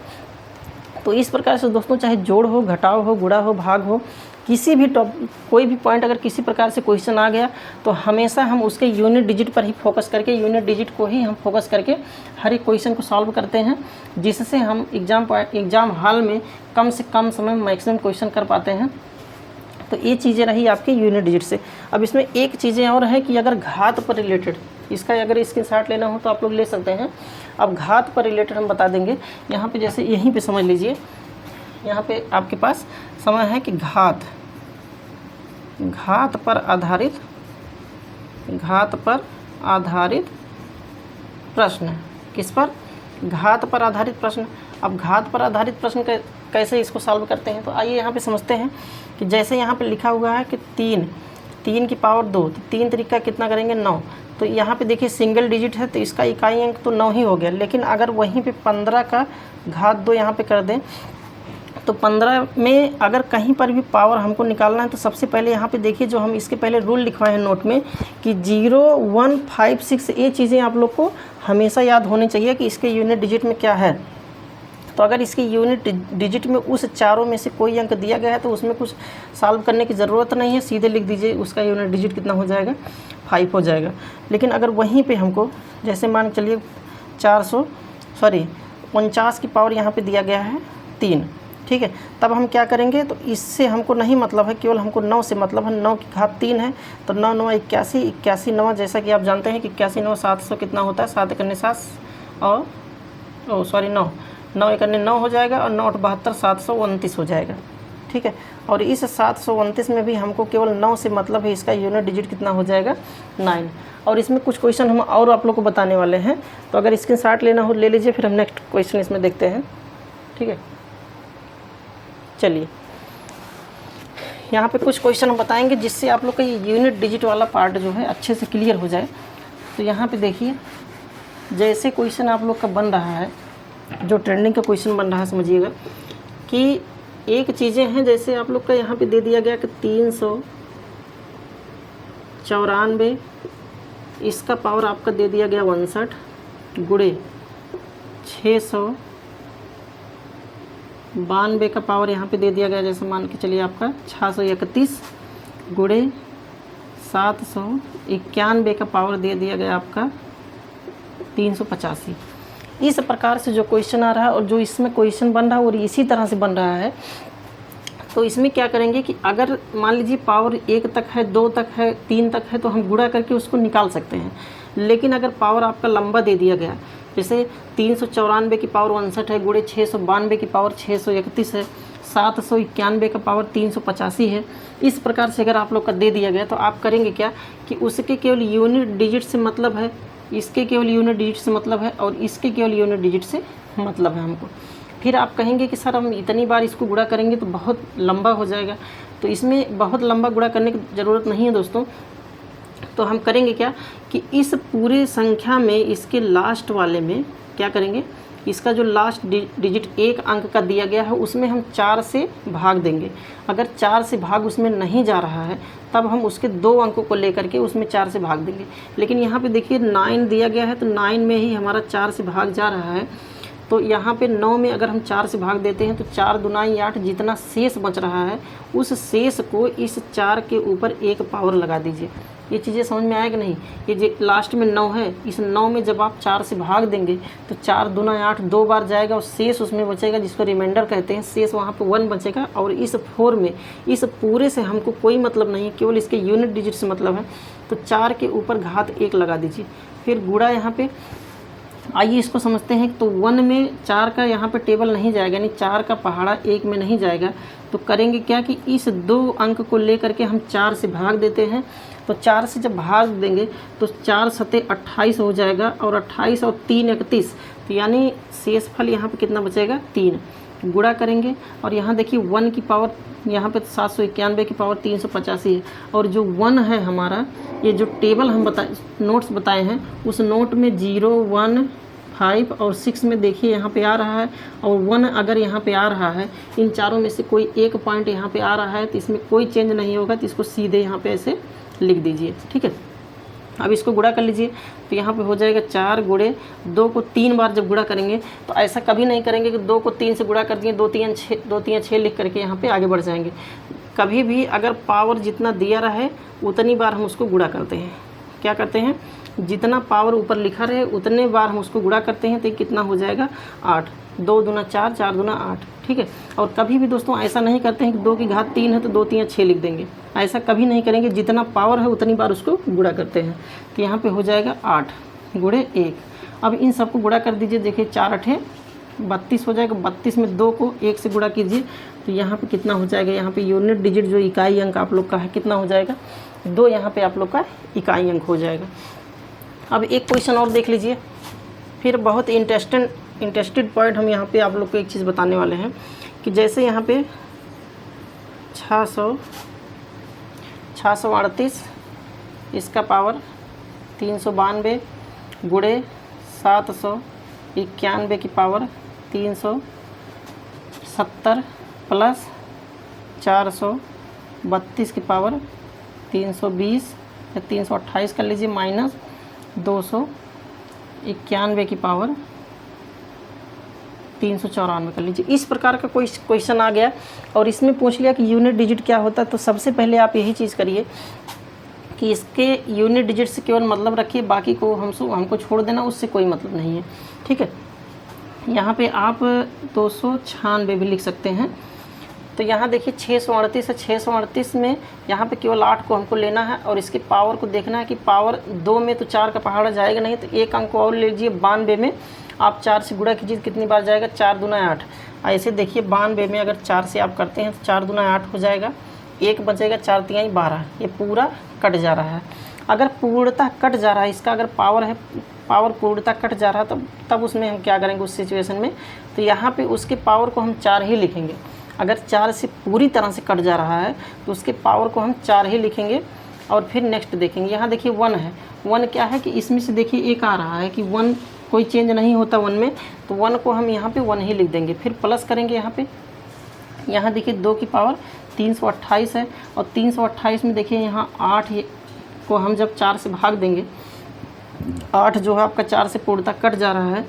तो इस प्रकार से दोस्तों चाहे जोड़ हो, घटाव हो, गुणा हो, भाग हो, किसी भी कोई भी पॉइंट अगर किसी प्रकार से क्वेश्चन आ गया तो हमेशा हम उसके यूनिट डिजिट पर ही फोकस करके, यूनिट डिजिट को ही हम फोकस करके हर एक क्वेश्चन को सॉल्व करते हैं, जिससे हम एग्ज़ाम हॉल में कम से कम समय में मैक्सिमम क्वेश्चन कर पाते हैं। तो ये चीज़ें रही आपके यूनिट डिजिट से। अब इसमें एक चीज़ें और है कि अगर घात पर रिलेटेड, इसका अगर स्क्रीनशॉट लेना हो तो आप लोग ले सकते हैं। अब घात पर रिलेटेड हम बता देंगे। यहाँ पे जैसे यहीं पे समझ लीजिए, यहाँ पे आपके पास समय है कि घात पर आधारित घात पर आधारित प्रश्न। किस पर? घात पर आधारित प्रश्न। अब घात पर आधारित प्रश्न कैसे इसको सॉल्व करते हैं, तो आइए यहाँ पे समझते हैं कि जैसे यहाँ पे लिखा हुआ है कि 3 की पावर 2, तो 3 तरीका कितना करेंगे 9। तो यहाँ पे देखिए सिंगल डिजिट है तो इसका इकाई अंक तो 9 ही हो गया, लेकिन अगर वहीं पे 15 का घात 2 यहाँ पे कर दें तो 15 में अगर कहीं पर भी पावर हमको निकालना है तो सबसे पहले यहाँ पे देखिए जो हम इसके पहले रूल लिखवाए हैं नोट में कि 0, 1, 5, 6 ये चीज़ें आप लोग को हमेशा याद होनी चाहिए कि इसके यूनिट डिजिट में क्या है। तो अगर इसकी यूनिट डिजिट में उस चारों में से कोई अंक दिया गया है तो उसमें कुछ सॉल्व करने की ज़रूरत नहीं है, सीधे लिख दीजिए उसका यूनिट डिजिट कितना हो जाएगा 5 हो जाएगा। लेकिन अगर वहीं पे हमको जैसे मान चलिए 49 की पावर यहाँ पे दिया गया है 3, ठीक है, तब हम क्या करेंगे, तो इससे हमको नहीं मतलब है, केवल हमको 9 से मतलब है। 9 की घात 3 है तो 9 9 81, 81 9, जैसा कि आप जानते हैं कि 81 9 700 कितना होता है, 7 1 7 और 9 1 9 हो जाएगा और 9 72 729 हो जाएगा, ठीक है। और इस 729 में भी हमको केवल 9 से मतलब है, इसका यूनिट डिजिट कितना हो जाएगा 9। और इसमें कुछ क्वेश्चन हम और आप लोग को बताने वाले हैं, तो अगर स्क्रीनशॉट लेना हो ले लीजिए, फिर हम नेक्स्ट क्वेश्चन इसमें देखते हैं, ठीक है। चलिए यहाँ पे कुछ क्वेश्चन हम बताएंगे जिससे आप लोग का ये यूनिट डिजिट वाला पार्ट जो है अच्छे से क्लियर हो जाए। तो यहाँ पे देखिए जैसे क्वेश्चन आप लोग का बन रहा है, जो ट्रेंडिंग का क्वेश्चन बन रहा है, समझिएगा कि एक चीज़ें हैं, जैसे आप लोग का यहाँ पे दे दिया गया कि 394, इसका पावर आपका दे दिया गया 59 गुणे 692 का पावर यहाँ पे दे दिया गया, जैसे मान के चलिए आपका 631 गुणे 791 का पावर दे दिया गया आपका 385। इस प्रकार से जो क्वेश्चन आ रहा है और जो इसमें क्वेश्चन बन रहा है और इसी तरह से बन रहा है, तो इसमें क्या करेंगे कि अगर मान लीजिए पावर 1 तक है, 2 तक है, 3 तक है, तो हम गुणा करके उसको निकाल सकते हैं। लेकिन अगर पावर आपका लंबा दे दिया गया, जैसे 394 की पावर 59 है, गुणे 692 की पावर 631 है, 791 का पावर 385 है, इस प्रकार से अगर आप लोग का दे दिया गया, तो आप करेंगे क्या कि उसके केवल यूनिट डिजिट से मतलब है, इसके केवल यूनिट डिजिट से मतलब है और इसके केवल यूनिट डिजिट से मतलब है हमको। फिर आप कहेंगे कि सर हम इतनी बार इसको गुणा करेंगे तो बहुत लंबा हो जाएगा, तो इसमें बहुत लंबा गुणा करने की ज़रूरत नहीं है दोस्तों। तो हम करेंगे क्या कि इस पूरे संख्या में इसके लास्ट वाले में क्या करेंगे, इसका जो लास्ट डिजिट 1 अंक का दिया गया है उसमें हम 4 से भाग देंगे। अगर 4 से भाग उसमें नहीं जा रहा है तब हम उसके 2 अंकों को लेकर के उसमें 4 से भाग देंगे। लेकिन यहाँ पे देखिए 9 दिया गया है तो 9 में ही हमारा 4 से भाग जा रहा है, तो यहाँ पे 9 में अगर हम 4 से भाग देते हैं तो 4 दूनाई 8, जितना शेष बच रहा है उस शेष को इस 4 के ऊपर 1 पावर लगा दीजिए। ये चीज़ें समझ में आएगा नहीं? ये जो लास्ट में 9 है, इस 9 में जब आप 4 से भाग देंगे तो 4 दूना 8 2 बार जाएगा और शेष उसमें बचेगा, जिसको रिमाइंडर कहते हैं। शेष वहाँ पे 1 बचेगा और इस 4 में इस पूरे से हमको कोई मतलब नहीं, केवल इसके यूनिट डिजिट से मतलब है। तो 4 के ऊपर घात 1 लगा दीजिए, फिर गुणा यहाँ पे। आइए इसको समझते हैं। तो 1 में 4 का यहाँ पे टेबल नहीं जाएगा, यानी 4 का पहाड़ा 1 में नहीं जाएगा। तो करेंगे क्या कि इस 2 अंक को लेकर के हम 4 से भाग देते हैं। तो 4 से जब भाग देंगे तो 4 सते 28 हो जाएगा और 28 और 3 31, तो यानी शेषफल यहाँ पे कितना बचेगा 3। गुणा करेंगे और यहाँ देखिए 1 की पावर यहाँ पे 791 की पावर 385 है, और जो 1 है हमारा, ये जो टेबल हम नोट्स बताए हैं उस नोट में 0, 1, 5 और 6 में देखिए यहाँ पे आ रहा है, और 1 अगर यहाँ पे आ रहा है, इन चारों में से कोई एक पॉइंट यहाँ पे आ रहा है तो इसमें कोई चेंज नहीं होगा, तो इसको सीधे यहाँ पे ऐसे लिख दीजिए, ठीक है। अब इसको गुणा कर लीजिए तो यहाँ पे हो जाएगा 4 गुणे 2 को 3 बार जब गुणा करेंगे तो ऐसा कभी नहीं करेंगे कि 2 को 3 से गुणा कर दिए, 2 3 6 लिख करके यहाँ पे आगे बढ़ जाएंगे। कभी भी अगर पावर जितना दिया रहे उतनी बार हम उसको गुणा करते हैं। क्या करते हैं, जितना पावर ऊपर लिखा रहे उतने बार हम उसको गुणा करते हैं, तो कितना हो जाएगा 8। 2 दूना 4, 4 दूना 8, ठीक है। और कभी भी दोस्तों ऐसा नहीं करते हैं कि 2 की घात 3 है तो 2 3 6 लिख देंगे, ऐसा कभी नहीं करेंगे। जितना पावर है उतनी बार उसको गुणा करते हैं। तो यहाँ पे हो जाएगा 8 गुणे 1। अब इन सबको गुणा कर दीजिए, देखिए 4 8 32 हो जाएगा। 32 में 2 को 1 से गुणा कीजिए तो यहाँ पे कितना हो जाएगा, यहाँ पे यूनिट डिजिट जो इकाई अंक आप लोग का है कितना हो जाएगा 2 यहाँ पे आप लोग का इकाई अंक हो जाएगा। अब एक क्वेश्चन और देख लीजिए, फिर बहुत इंटरेस्टेड पॉइंट हम यहाँ पे आप लोग को एक चीज़ बताने वाले हैं कि जैसे यहाँ पे 638 इसका पावर 392 गुणे 791 की पावर 370 प्लस 432 की पावर 320 या 328 कर लीजिए माइनस 291 की पावर 394 कर लीजिए। इस प्रकार का कोई क्वेश्चन आ गया और इसमें पूछ लिया कि यूनिट डिजिट क्या होता है, तो सबसे पहले आप यही चीज़ करिए कि इसके यूनिट डिजिट से केवल मतलब रखिए, बाकी को हमको छोड़ देना, उससे कोई मतलब नहीं है। ठीक है, यहाँ पे आप 296 भी लिख सकते हैं। तो यहाँ देखिए 638 है, 638 में यहाँ पे केवल 8 को हमको लेना है और इसके पावर को देखना है कि पावर 2 में तो 4 का पहाड़ा जाएगा नहीं, तो एक अंक और ले लीजिए 92 में आप 4 से गुणा कीजिए, कितनी बार जाएगा, 4 दूना 8। ऐसे देखिए 92 में अगर 4 से आप करते हैं तो 4 दूना 8 हो जाएगा, एक बचेगा, 4 तिहाई 12, ये पूरा कट जा रहा है। अगर पूर्णतः कट जा रहा है, इसका अगर पावर है, पावर पूर्णतः कट जा रहा है, तब उसमें हम क्या करेंगे उस सिचुएशन में, तो यहाँ पे उसके पावर को हम 4 ही लिखेंगे। अगर 4 से पूरी तरह से कट जा रहा है तो उसके पावर को हम 4 ही लिखेंगे और फिर नेक्स्ट देखेंगे। यहाँ देखिए 1 है, 1 क्या है कि इसमें से देखिए एक आ रहा है कि 1 कोई चेंज नहीं होता 1 में, तो 1 को हम यहाँ पे 1 ही लिख देंगे। फिर प्लस करेंगे यहाँ पे, यहाँ देखिए 2 की पावर 328 है और 328 में देखिए यहाँ 8 को हम जब 4 से भाग देंगे, 8 जो है आपका 4 से पूर्णतः कट जा रहा है,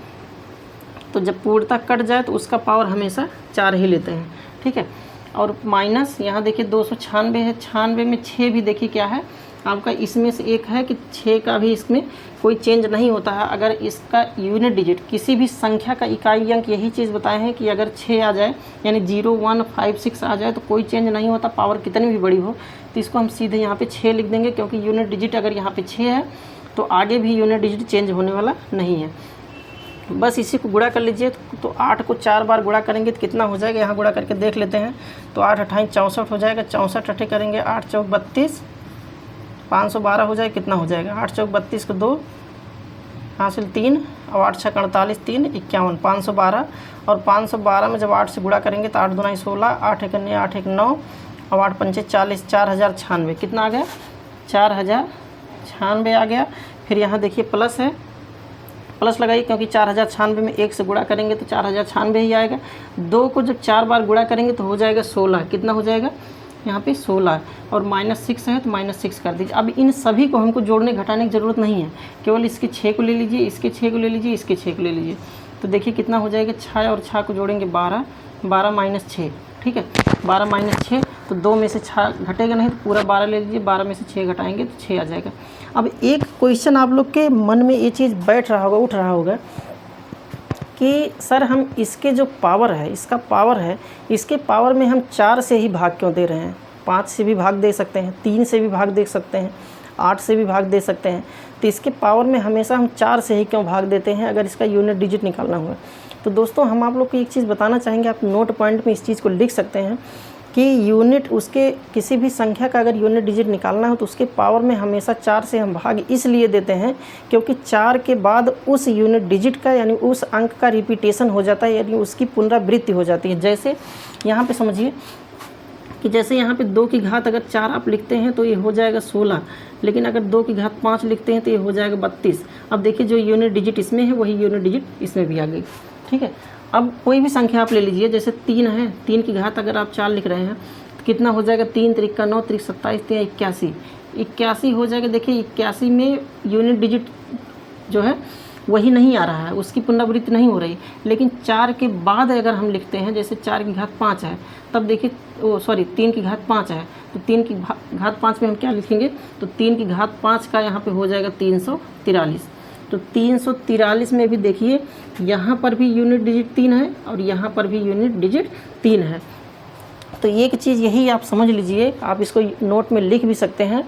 तो जब पूर्णतः कट जाए तो उसका पावर हमेशा 4 ही लेते हैं। ठीक है, और माइनस यहाँ देखिए 296 है, 96 में 6 भी देखिए क्या है आपका, इसमें से एक है कि 6 का भी इसमें कोई चेंज नहीं होता है। अगर इसका यूनिट डिजिट किसी भी संख्या का इकाई अंक, यही चीज़ बताए हैं कि अगर 6 आ जाए यानी 0 1 5 6 आ जाए तो कोई चेंज नहीं होता, पावर कितनी भी बड़ी हो। तो इसको हम सीधे यहाँ पे 6 लिख देंगे, क्योंकि यूनिट डिजिट अगर यहाँ पे 6 है तो आगे भी यूनिट डिजिट चेंज होने वाला नहीं है। बस इसी को गुणा कर लीजिए, तो 8 को 4 बार गुणा करेंगे तो कितना हो जाएगा, यहाँ गुणा करके देख लेते हैं। तो 8 अट्ठाई 64 हो जाएगा, 64 अट्ठे करेंगे 8 चौक 32, 512 हो जाएगा, कितना हो जाएगा, 8 चौक 32 को 2 हासिल 3 और 8 छः 48 3 51 512, और 512 में जब 8 से गुणा करेंगे तो 8 दूना 16, 8 एक 9 8 एक 9 और 8 पंचे 40, 4096 कितना आ गया, 4096 आ गया। फिर यहाँ देखिए प्लस है, प्लस लगाइए, क्योंकि 4096 में 1 से गुणा करेंगे तो 4096 ही आएगा। 2 को जब 4 बार गुणा करेंगे तो हो जाएगा 16, कितना हो जाएगा यहाँ पे 16, और -6 है तो -6 कर दीजिए। अब इन सभी को हमको जोड़ने घटाने की ज़रूरत नहीं है, केवल इसके 6 को ले लीजिए, इसके 6 को ले लीजिए, इसके 6 को ले लीजिए, तो देखिए कितना हो जाएगा, 6 और 6 को जोड़ेंगे 12, 12 - 6, ठीक है, 12 - 6, तो 2 में से 6 घटेगा नहीं, तो पूरा 12 ले लीजिए, 12 में से 6 घटाएंगे तो 6 आ जाएगा। अब एक क्वेश्चन आप लोग के मन में ये चीज़ बैठ रहा होगा, उठ रहा होगा कि सर हम इसके जो पावर है, इसका पावर है, इसके पावर में हम 4 से ही भाग क्यों दे रहे हैं, 5 से भी भाग दे सकते हैं, 3 से भी भाग दे सकते हैं, 8 से भी भाग दे सकते हैं, तो इसके पावर में हमेशा हम 4 से ही क्यों भाग देते हैं अगर इसका यूनिट डिजिट निकालना हुआ। तो दोस्तों हम आप लोग को एक चीज़ बताना चाहेंगे, आप नोट पॉइंट में इस चीज़ को लिख सकते हैं कि यूनिट, उसके किसी भी संख्या का अगर यूनिट डिजिट निकालना हो तो उसके पावर में हमेशा 4 से हम भाग इसलिए देते हैं क्योंकि 4 के बाद उस यूनिट डिजिट का यानी उस अंक का रिपीटेशन हो जाता है, यानी उसकी पुनरावृत्ति हो जाती है। जैसे यहाँ पे समझिए कि जैसे यहाँ पे 2 की घात अगर 4 आप लिखते हैं तो ये हो जाएगा 16, लेकिन अगर 2 की घात 5 लिखते हैं तो ये हो जाएगा 32। अब देखिए जो यूनिट डिजिट इसमें है वही यूनिट डिजिट इसमें भी आ गई, ठीक है। अब कोई भी संख्या आप ले लीजिए, जैसे 3 है, 3 की घात अगर आप 4 लिख रहे हैं तो कितना हो जाएगा, 3 3 का 9 3 27 3 81, 81 हो जाएगा। देखिए 81 में यूनिट डिजिट जो है वही नहीं आ रहा है, उसकी पुनरावृत्ति नहीं हो रही, लेकिन 4 के बाद अगर हम लिखते हैं, जैसे 4 की घात 5 है, तब देखिए 3 की घात 5 है, तो 3 की घात 5 में हम क्या लिखेंगे, तो 3 की घात 5 का यहाँ पे हो जाएगा 343। तो 343 में भी देखिए यहाँ पर भी यूनिट डिजिट 3 है और यहाँ पर भी यूनिट डिजिट 3 है। तो एक चीज़ यही आप समझ लीजिए, आप इसको नोट में लिख भी सकते हैं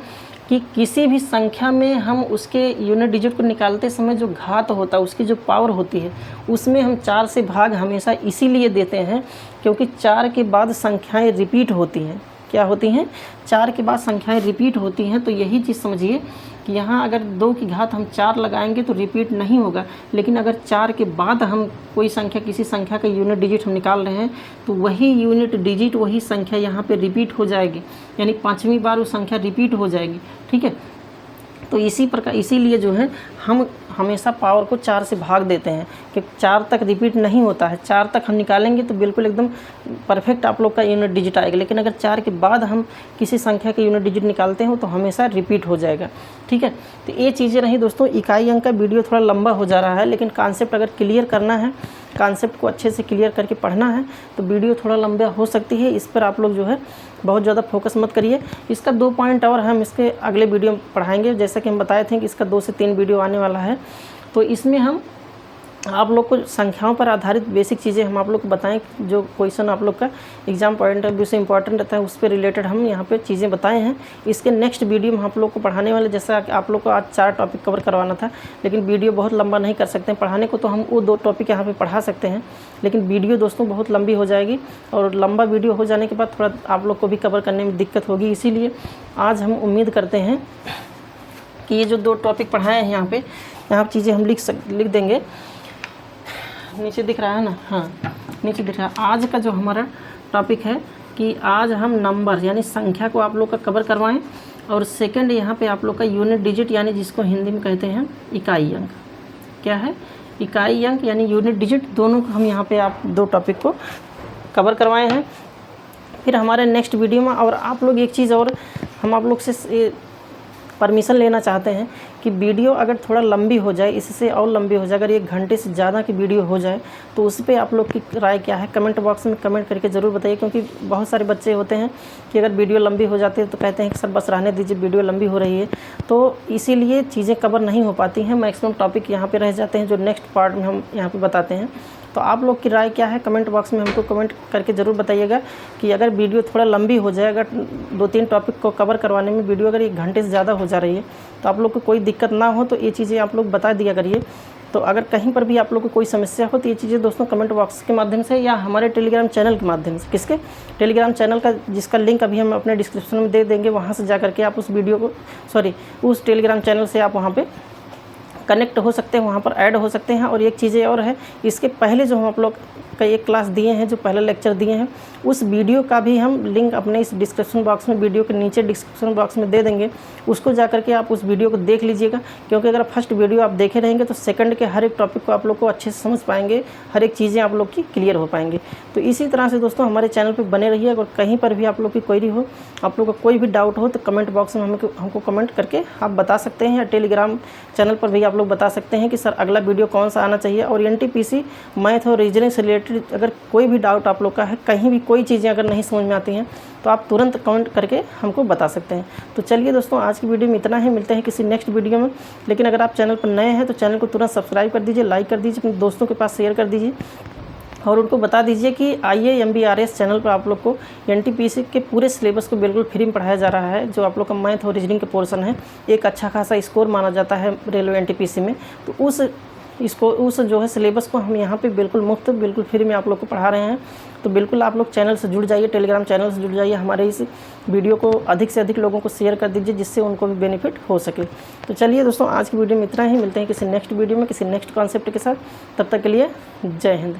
कि किसी भी संख्या में हम उसके यूनिट डिजिट को निकालते समय जो घात होता है, उसकी जो पावर होती है, उसमें हम 4 से भाग हमेशा इसीलिए देते हैं क्योंकि 4 के बाद संख्याएं रिपीट होती हैं, क्या होती हैं, 4 के बाद संख्याएं रिपीट होती हैं। तो यही चीज़ समझिए कि यहाँ अगर 2 की घात हम 4 लगाएंगे तो रिपीट नहीं होगा, लेकिन अगर 4 के बाद हम कोई संख्या, किसी संख्या का यूनिट डिजिट हम निकाल रहे हैं तो वही यूनिट डिजिट, वही संख्या यहाँ पे रिपीट हो जाएगी, यानी 5वीं बार वो संख्या रिपीट हो जाएगी। ठीक है, तो इसी प्रकार, इसीलिए जो है हम हमेशा पावर को 4 से भाग देते हैं कि 4 तक रिपीट नहीं होता है। 4 तक हम निकालेंगे तो बिल्कुल एकदम परफेक्ट आप लोग का यूनिट डिजिट आएगा, लेकिन अगर 4 के बाद हम किसी संख्या का यूनिट डिजिट निकालते हैं तो हमेशा रिपीट हो जाएगा। ठीक है, तो ये चीज़ें रही दोस्तों। इकाई अंक का वीडियो थोड़ा लंबा हो जा रहा है, लेकिन कॉन्सेप्ट अगर क्लियर करना है, कॉन्सेप्ट को अच्छे से क्लियर करके पढ़ना है तो वीडियो थोड़ा लंबा हो सकती है। इस पर आप लोग जो है बहुत ज़्यादा फोकस मत करिए। इसका 2 पॉइंट और हम इसके अगले वीडियो में पढ़ाएंगे। जैसा कि हम बताए थे कि इसका 2 से 3 वीडियो आने वाला है, तो इसमें हम आप लोग को संख्याओं पर आधारित बेसिक चीज़ें हम आप लोग को बताएं, जो क्वेश्चन आप लोग का एग्जाम पॉइंट ऑफ व्यू से इंपॉर्टेंट रहता है, उस पर रिलेटेड हम यहाँ पे चीज़ें बताए हैं। इसके नेक्स्ट वीडियो में हम आप लोग को पढ़ाने वाले, जैसा कि आप लोग को आज 4 टॉपिक कवर करवाना था, लेकिन वीडियो बहुत लंबा नहीं कर सकते हैं पढ़ाने को, तो हम वो 2 टॉपिक यहाँ पे पढ़ा सकते हैं, लेकिन वीडियो दोस्तों बहुत लंबी हो जाएगी और लंबा वीडियो हो जाने के बाद थोड़ा आप लोग को भी कवर करने में दिक्कत होगी। इसीलिए आज हम उम्मीद करते हैं कि ये जो 2 टॉपिक पढ़ाए हैं यहाँ चीज़ें हम लिख देंगे। नीचे दिख रहा है ना, हाँ नीचे दिख रहा है। आज का जो हमारा टॉपिक है कि आज हम नंबर यानी संख्या को आप लोग का कवर करवाएं, और सेकंड यहाँ पे आप लोग का यूनिट डिजिट यानी जिसको हिंदी में कहते हैं इकाई अंक। क्या है? इकाई अंक यानी यूनिट डिजिट, दोनों को हम यहाँ पे आप 2 टॉपिक को कवर करवाए हैं। फिर हमारे नेक्स्ट वीडियो में, और आप लोग एक चीज़ और हम आप लोग से परमिशन लेना चाहते हैं कि वीडियो अगर थोड़ा लंबी हो जाए, इससे और लंबी हो जाए, अगर 1 घंटे से ज़्यादा की वीडियो हो जाए तो उस पर आप लोग की राय क्या है, कमेंट बॉक्स में कमेंट करके ज़रूर बताइए। क्योंकि बहुत सारे बच्चे होते हैं कि अगर वीडियो लंबी हो जाती है तो कहते हैं कि सर बस रहने दीजिए, वीडियो लंबी हो रही है, तो इसीलिए चीज़ें कवर नहीं हो पाती हैं, मैक्सिमम टॉपिक यहाँ पर रह जाते हैं जो नेक्स्ट पार्ट में हम यहाँ पर बताते हैं। तो आप लोग की राय क्या है, कमेंट बॉक्स में हमको कमेंट करके ज़रूर बताइएगा कि अगर वीडियो थोड़ा लंबी हो जाए, अगर 2-3 टॉपिक को कवर करवाने में वीडियो अगर 1 घंटे से ज़्यादा हो जा रही है तो आप लोग को कोई दिक्कत ना हो, तो ये चीज़ें आप लोग बता दिया करिए। तो अगर कहीं पर भी आप लोग को कोई समस्या हो तो ये चीज़ें दोस्तों कमेंट बॉक्स के माध्यम से या हमारे टेलीग्राम चैनल के माध्यम से, किसके टेलीग्राम चैनल का, जिसका लिंक अभी हम अपने डिस्क्रिप्शन में दे देंगे, वहाँ से जा करके आप उस वीडियो को उस टेलीग्राम चैनल से आप वहाँ पर कनेक्ट हो सकते हैं, वहाँ पर ऐड हो सकते हैं। और एक चीज़ें और है, इसके पहले जो हम आप लोग का एक क्लास दिए हैं, जो पहले लेक्चर दिए हैं, उस वीडियो का भी हम लिंक अपने इस डिस्क्रिप्शन बॉक्स में, वीडियो के नीचे डिस्क्रिप्शन बॉक्स में दे देंगे। उसको जा करके आप उस वीडियो को देख लीजिएगा, क्योंकि अगर फर्स्ट वीडियो आप देखे रहेंगे तो सेकंड के हर एक टॉपिक को आप लोग को अच्छे से समझ पाएंगे, हर एक चीज़ें आप लोग की क्लियर हो पाएंगी। तो इसी तरह से दोस्तों हमारे चैनल पर बने रहिए। अगर कहीं पर भी आप लोग की क्वेरी हो, आप लोग को कोई भी डाउट हो, तो कमेंट बॉक्स में हमको कमेंट करके आप बता सकते हैं, या टेलीग्राम चैनल पर भी आप लोग बता सकते हैं कि सर अगला वीडियो कौन सा आना चाहिए। और एनटीपीसी मैथ और रीजनिंग से रिलेटेड अगर कोई भी डाउट आप लोग का है, कहीं भी कोई चीज़ें अगर नहीं समझ में आती हैं, तो आप तुरंत कमेंट करके हमको बता सकते हैं। तो चलिए दोस्तों, आज की वीडियो में इतना ही, मिलते हैं किसी नेक्स्ट वीडियो में। लेकिन अगर आप चैनल पर नए हैं तो चैनल को तुरंत सब्सक्राइब कर दीजिए, लाइक कर दीजिए, अपने दोस्तों के पास शेयर कर दीजिए, और उनको बता दीजिए कि IAMBRS चैनल पर आप लोग को एनटीपीसी के पूरे सिलेबस को बिल्कुल फ्री में पढ़ाया जा रहा है। जो आप लोग का मैथ और रीजनिंग के पोर्शन है, एक अच्छा खासा स्कोर माना जाता है रेलवे एनटीपीसी में, तो उस जो है सिलेबस को हम यहाँ पे बिल्कुल मुफ्त, बिल्कुल फ्री में आप लोग को पढ़ा रहे हैं। तो बिल्कुल आप लोग चैनल से जुड़ जाइए, टेलीग्राम चैनल से जुड़ जाइए, हमारे इस वीडियो को अधिक से अधिक लोगों को शेयर कर दीजिए, जिससे उनको भी बेनिफिट हो सके। तो चलिए दोस्तों, आज की वीडियो में इतना ही, मिलते हैं किसी नेक्स्ट वीडियो में किसी नेक्स्ट कॉन्सेप्ट के साथ। तब तक के लिए जय हिंद।